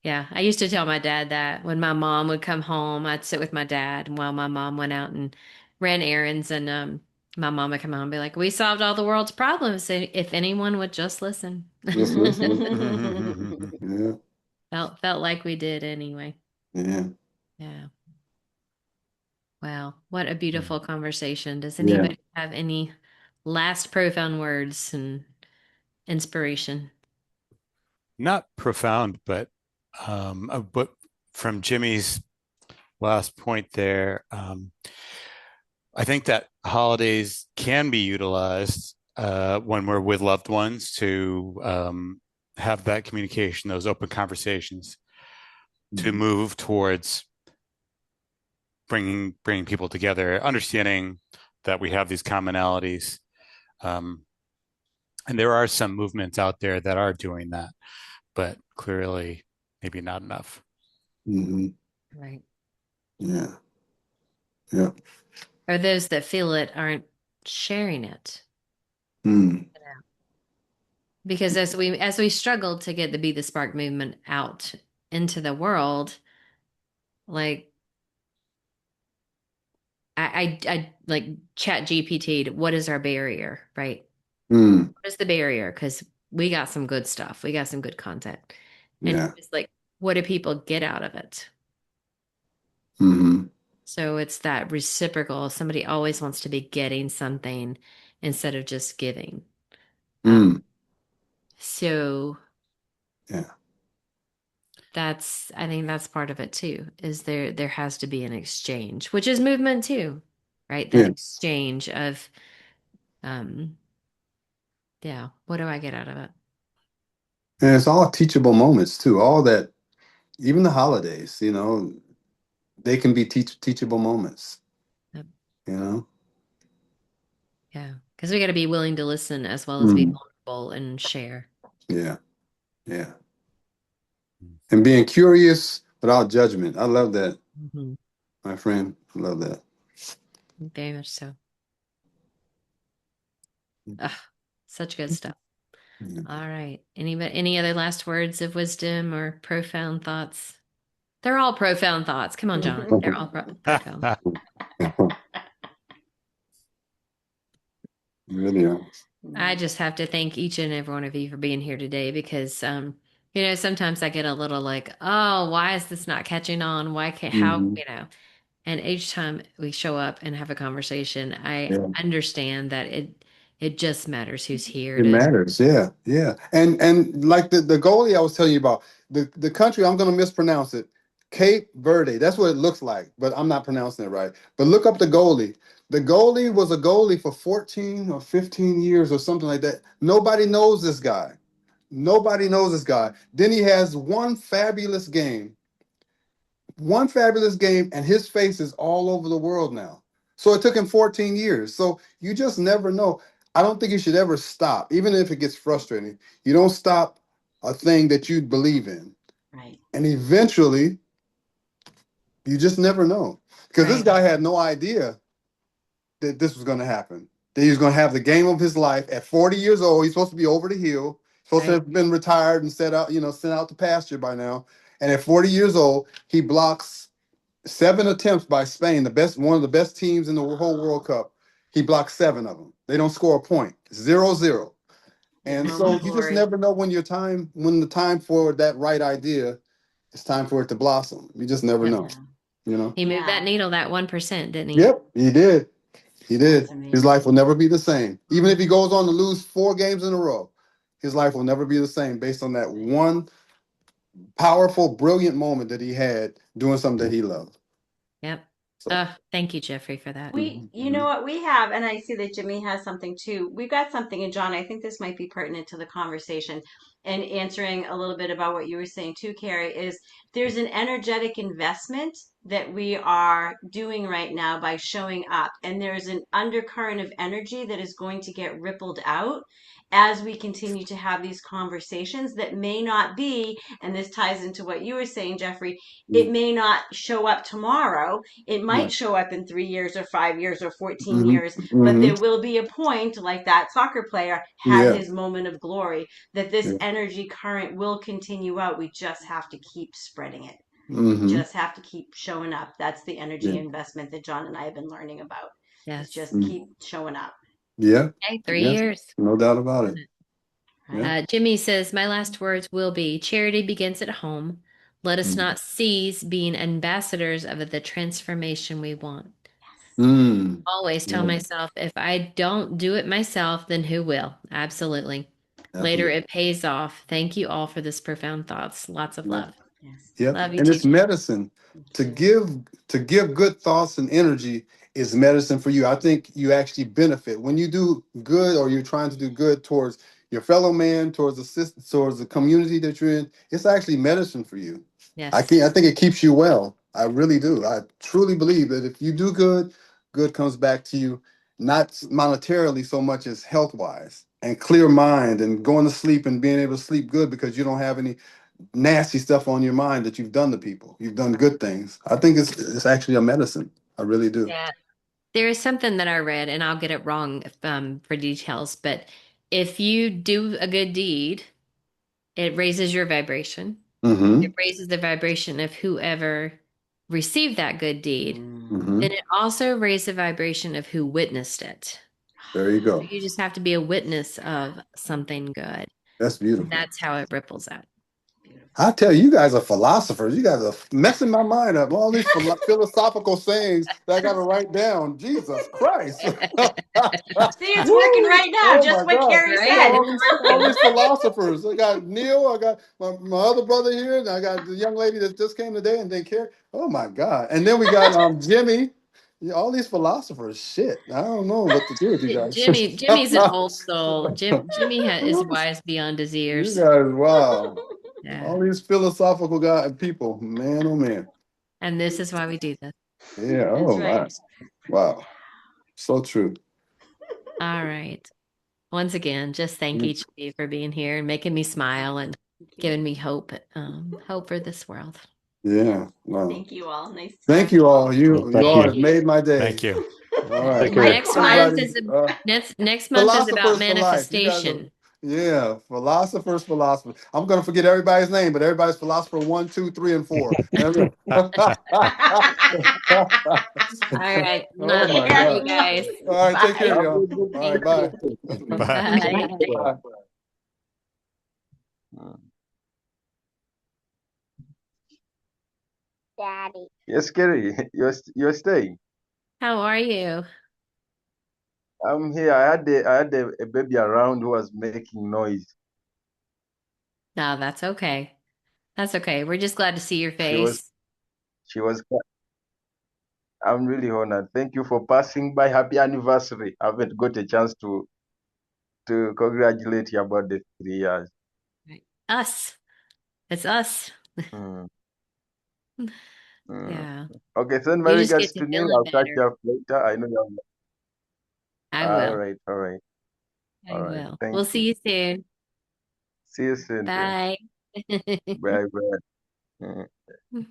[SPEAKER 1] Yeah, I used to tell my dad that when my mom would come home, I'd sit with my dad while my mom went out and ran errands, and my mom would come home and be like, "We solved all the world's problems if anyone would just listen."
[SPEAKER 2] Just listen.
[SPEAKER 5] Mhm.
[SPEAKER 2] Yeah.
[SPEAKER 1] Felt like we did anyway.
[SPEAKER 2] Yeah.
[SPEAKER 1] Yeah. Wow, what a beautiful conversation. Does
[SPEAKER 2] Yeah.
[SPEAKER 1] anybody have any last profound words and inspiration?
[SPEAKER 5] Not profound, but from Jimmy's last point there, I think that holidays can be utilized when we're with loved ones to have that communication, those open conversations, to move towards bringing people together, understanding that we have these commonalities. Um, and there are some movements out there that are doing that, but clearly maybe not enough.
[SPEAKER 2] Mm-hmm.
[SPEAKER 1] Right.
[SPEAKER 2] Yeah. Yeah.
[SPEAKER 1] Or those that feel it aren't sharing it.
[SPEAKER 2] Mm.
[SPEAKER 1] Because as we struggle to get the Be the Spark movement out into the world, like I like chat GPT'd what is our barrier, right?
[SPEAKER 2] Mm.
[SPEAKER 1] What is the barrier? Because we got some good stuff. We got some good content. And
[SPEAKER 2] Yeah.
[SPEAKER 1] it's like, what do people get out of it?
[SPEAKER 2] Mm-hmm.
[SPEAKER 1] So it's that reciprocal. Somebody always wants to be getting something instead of just giving. Uh,
[SPEAKER 2] Mm.
[SPEAKER 1] so
[SPEAKER 2] Yeah.
[SPEAKER 1] I think that's part of it too, is there has to be an exchange, which is movement too, right? That
[SPEAKER 2] Yes.
[SPEAKER 1] exchange of, um, yeah, what do I get out of it?
[SPEAKER 2] And it's all teachable moments too. All that, even the holidays, they can be teachable moments,
[SPEAKER 1] Yep.
[SPEAKER 2] you know?
[SPEAKER 1] Yeah, because we got to be willing to listen as well as be
[SPEAKER 2] Mm.
[SPEAKER 1] vulnerable and share.
[SPEAKER 2] Yeah. Yeah. And being curious without judgment. I love that,
[SPEAKER 1] Mhm.
[SPEAKER 2] my friend. I love that.
[SPEAKER 1] Very much so. Ugh, such good stuff.
[SPEAKER 2] Yeah.
[SPEAKER 1] All right. Any other last words of wisdom or profound thoughts? They're all profound thoughts. Come on, John. They're all profound.
[SPEAKER 2] Really are.
[SPEAKER 1] I just have to thank each and every one of you for being here today because, sometimes I get a little like, oh, why is this not catching on? Why can't, how,
[SPEAKER 2] Mhm.
[SPEAKER 1] and each time we show up and have a conversation, I
[SPEAKER 2] Yeah.
[SPEAKER 1] understand that it just matters who's here
[SPEAKER 2] It
[SPEAKER 1] to,
[SPEAKER 2] matters, yeah, yeah. And like the goalie I was telling you about, the country, I'm gonna mispronounce it. Cape Verde. That's what it looks like, but I'm not pronouncing it right. But look up the goalie. The goalie was a goalie for 14 or 15 years or something like that. Nobody knows this guy. Nobody knows this guy. Then he has one fabulous game, and his face is all over the world now. So it took him 14 years. So you just never know. I don't think you should ever stop, even if it gets frustrating. You don't stop a thing that you believe in.
[SPEAKER 3] Right.
[SPEAKER 2] And eventually, you just never know. Because this
[SPEAKER 1] right.
[SPEAKER 2] guy had no idea that this was going to happen. That he was going to have the game of his life at 40 years old. He's supposed to be over the hill. Supposed to
[SPEAKER 1] Right.
[SPEAKER 2] have been retired and sent out to pasture by now. And at 40 years old, he blocks 7 attempts by Spain, one of the best teams in the whole World Cup. He blocks 7 of them. They don't score a point. 0-0.
[SPEAKER 3] His
[SPEAKER 2] And
[SPEAKER 3] moment
[SPEAKER 2] so
[SPEAKER 3] of
[SPEAKER 2] you just
[SPEAKER 3] glory.
[SPEAKER 2] never know when the time for that right idea, it's time for it to blossom. You just never
[SPEAKER 1] Yep.
[SPEAKER 2] know, you know?
[SPEAKER 1] He moved that
[SPEAKER 3] Yeah,
[SPEAKER 1] needle that 1%, didn't he?
[SPEAKER 2] Yep, he did. He
[SPEAKER 3] that's
[SPEAKER 2] did. His life will
[SPEAKER 3] amazing.
[SPEAKER 2] never be the same. Even if he
[SPEAKER 3] Mhm.
[SPEAKER 2] goes on to lose 4 games in a row, his life will never be the same based on that one powerful, brilliant moment that he had doing something that he loved.
[SPEAKER 1] Yep.
[SPEAKER 2] So,
[SPEAKER 1] Thank you, Jeffrey, for that.
[SPEAKER 3] You know what we have, and I see that Jimmy has something too. We've got something, and John, I think this might be pertinent to the conversation and answering a little bit about what you were saying too, Carrie, is there's an energetic investment that we are doing right now by showing up, and there's an undercurrent of energy that is going to get rippled out as we continue to have these conversations that may not be, and this ties into what you were saying, Jeffrey, it may not show up tomorrow, it might show up in 3 years or 5 years or 14
[SPEAKER 2] mm-hmm.
[SPEAKER 3] years, but
[SPEAKER 2] Mm-hmm.
[SPEAKER 3] there will be a point, like that soccer player had
[SPEAKER 2] Yeah,
[SPEAKER 3] his moment of glory, that this
[SPEAKER 2] yeah.
[SPEAKER 3] energy current will continue out. We just have to keep spreading it. We
[SPEAKER 2] Mm-hmm.
[SPEAKER 3] just have to keep showing up. That's the energy
[SPEAKER 2] Yeah.
[SPEAKER 3] investment that John and I have been learning about, is
[SPEAKER 1] Yes.
[SPEAKER 3] just keep showing up,
[SPEAKER 2] Yeah.
[SPEAKER 1] Hey, 3 years.
[SPEAKER 2] No doubt about it. Yeah.
[SPEAKER 3] right?
[SPEAKER 1] Jimmy says, my last words will be charity begins at home. Let us not cease being ambassadors of the transformation we want.
[SPEAKER 2] Mm.
[SPEAKER 1] Always tell
[SPEAKER 2] Yeah,
[SPEAKER 1] myself, if I don't do it myself, then who will? Absolutely. Later,
[SPEAKER 2] definitely.
[SPEAKER 1] it pays off. Thank you all for this profound thoughts. Lots of
[SPEAKER 2] Yeah.
[SPEAKER 1] love.
[SPEAKER 3] Yes.
[SPEAKER 2] Yep.
[SPEAKER 1] Love you,
[SPEAKER 2] And it's
[SPEAKER 1] teacher.
[SPEAKER 2] medicine.
[SPEAKER 3] Thank
[SPEAKER 2] To
[SPEAKER 3] you.
[SPEAKER 2] give good thoughts and energy is medicine for you. I think you actually benefit when you do good, or you're trying to do good towards your fellow man, towards towards the community that you're in. It's actually medicine for you.
[SPEAKER 1] Yes.
[SPEAKER 2] I think it keeps you well. I really do. I truly believe that if you do good, good comes back to you, not monetarily so much as health wise, and clear mind, and going to sleep and being able to sleep good because you don't have any nasty stuff on your mind that you've done to people. You've done good things. I think it's actually a medicine. I really do.
[SPEAKER 1] Yeah. There is something that I read, and I'll get it wrong for details, but if you do a good deed, it raises your vibration. It
[SPEAKER 2] Mm-hmm.
[SPEAKER 1] raises the vibration of whoever received that good deed.
[SPEAKER 2] Mm-hmm.
[SPEAKER 1] Then it also raised the vibration of who witnessed it.
[SPEAKER 2] There you
[SPEAKER 1] So
[SPEAKER 2] go.
[SPEAKER 1] you just have to be a witness of something good.
[SPEAKER 2] That's
[SPEAKER 1] And
[SPEAKER 2] beautiful.
[SPEAKER 1] that's how it ripples out.
[SPEAKER 2] I tell you, you guys are philosophers. You guys are messing my mind up. All these philosophical sayings that I got to write down. Jesus Christ.
[SPEAKER 3] See, it's working
[SPEAKER 2] Woo!
[SPEAKER 3] right now,
[SPEAKER 2] Oh
[SPEAKER 3] just
[SPEAKER 2] my
[SPEAKER 3] what
[SPEAKER 2] God.
[SPEAKER 3] Carrie
[SPEAKER 2] I got
[SPEAKER 3] said.
[SPEAKER 1] Right?
[SPEAKER 3] It's
[SPEAKER 1] It's
[SPEAKER 2] all
[SPEAKER 1] working.
[SPEAKER 2] these philosophers. I got Neil. I got my other brother here. And I got the young lady that just came today and then Carrie. Oh my God. And then we got Jimmy. Yeah, all these philosophers. Shit. I don't know what to do with you guys.
[SPEAKER 1] Jimmy's an old soul. Jimmy is wise beyond his
[SPEAKER 2] You
[SPEAKER 1] years.
[SPEAKER 2] guys, wow.
[SPEAKER 1] Yeah.
[SPEAKER 2] All these philosophical guy people. Man, oh man.
[SPEAKER 1] And this is why we do this.
[SPEAKER 2] Yeah.
[SPEAKER 3] That's
[SPEAKER 2] Oh
[SPEAKER 3] right.
[SPEAKER 2] my. Wow. So true.
[SPEAKER 1] All right. Once again, just thank each of you for being here and making me smile and giving me hope, hope for this world.
[SPEAKER 2] Yeah. Wow.
[SPEAKER 3] Thank you all. Nice to
[SPEAKER 2] Thank
[SPEAKER 3] talk
[SPEAKER 2] you
[SPEAKER 3] to
[SPEAKER 2] all.
[SPEAKER 3] you.
[SPEAKER 4] Well,
[SPEAKER 2] You
[SPEAKER 4] thank
[SPEAKER 2] all
[SPEAKER 4] you.
[SPEAKER 2] have made my day.
[SPEAKER 5] Thank you.
[SPEAKER 2] All right.
[SPEAKER 4] Take care.
[SPEAKER 1] Next month
[SPEAKER 2] Everybody,
[SPEAKER 1] is next month is about
[SPEAKER 2] philosophers for life. You guys are,
[SPEAKER 1] manifestation.
[SPEAKER 2] yeah, philosophers. I'm gonna forget everybody's name, but everybody's philosopher 1, 2, 3, and 4.
[SPEAKER 1] All right.
[SPEAKER 2] Oh
[SPEAKER 3] Take
[SPEAKER 2] my
[SPEAKER 3] care.
[SPEAKER 1] Love you
[SPEAKER 2] God.
[SPEAKER 1] guys.
[SPEAKER 2] All right, take care,
[SPEAKER 3] Bye.
[SPEAKER 4] Have a
[SPEAKER 2] y'all.
[SPEAKER 4] good week.
[SPEAKER 2] All right,
[SPEAKER 1] Thank
[SPEAKER 2] bye.
[SPEAKER 1] you. Bye.
[SPEAKER 2] Bye.
[SPEAKER 6] Daddy. Yes, Kerry, you're staying.
[SPEAKER 1] How are you?
[SPEAKER 6] I'm here. I had a baby around who was making noise.
[SPEAKER 1] No, that's okay. That's okay. We're just glad to see your
[SPEAKER 6] She was
[SPEAKER 1] face.
[SPEAKER 6] she was. I'm really honored. Thank you for passing by. Happy anniversary. I haven't got a chance to congratulate you about the 3 years.
[SPEAKER 1] Right. Us. It's us.
[SPEAKER 6] Mm, mm.
[SPEAKER 1] Yeah.
[SPEAKER 6] Okay, send my
[SPEAKER 1] You just get
[SPEAKER 6] regards
[SPEAKER 1] to
[SPEAKER 6] to Neil.
[SPEAKER 1] feeling
[SPEAKER 6] I'll catch
[SPEAKER 1] better.
[SPEAKER 6] you up later. I know you're
[SPEAKER 1] I
[SPEAKER 6] all
[SPEAKER 1] will.
[SPEAKER 6] right. All right.
[SPEAKER 1] I
[SPEAKER 6] All right.
[SPEAKER 1] will.
[SPEAKER 6] Thank
[SPEAKER 1] We'll
[SPEAKER 6] you.
[SPEAKER 1] see you soon.
[SPEAKER 6] See you soon, dear.
[SPEAKER 1] Bye.
[SPEAKER 6] Bye bye. Mm.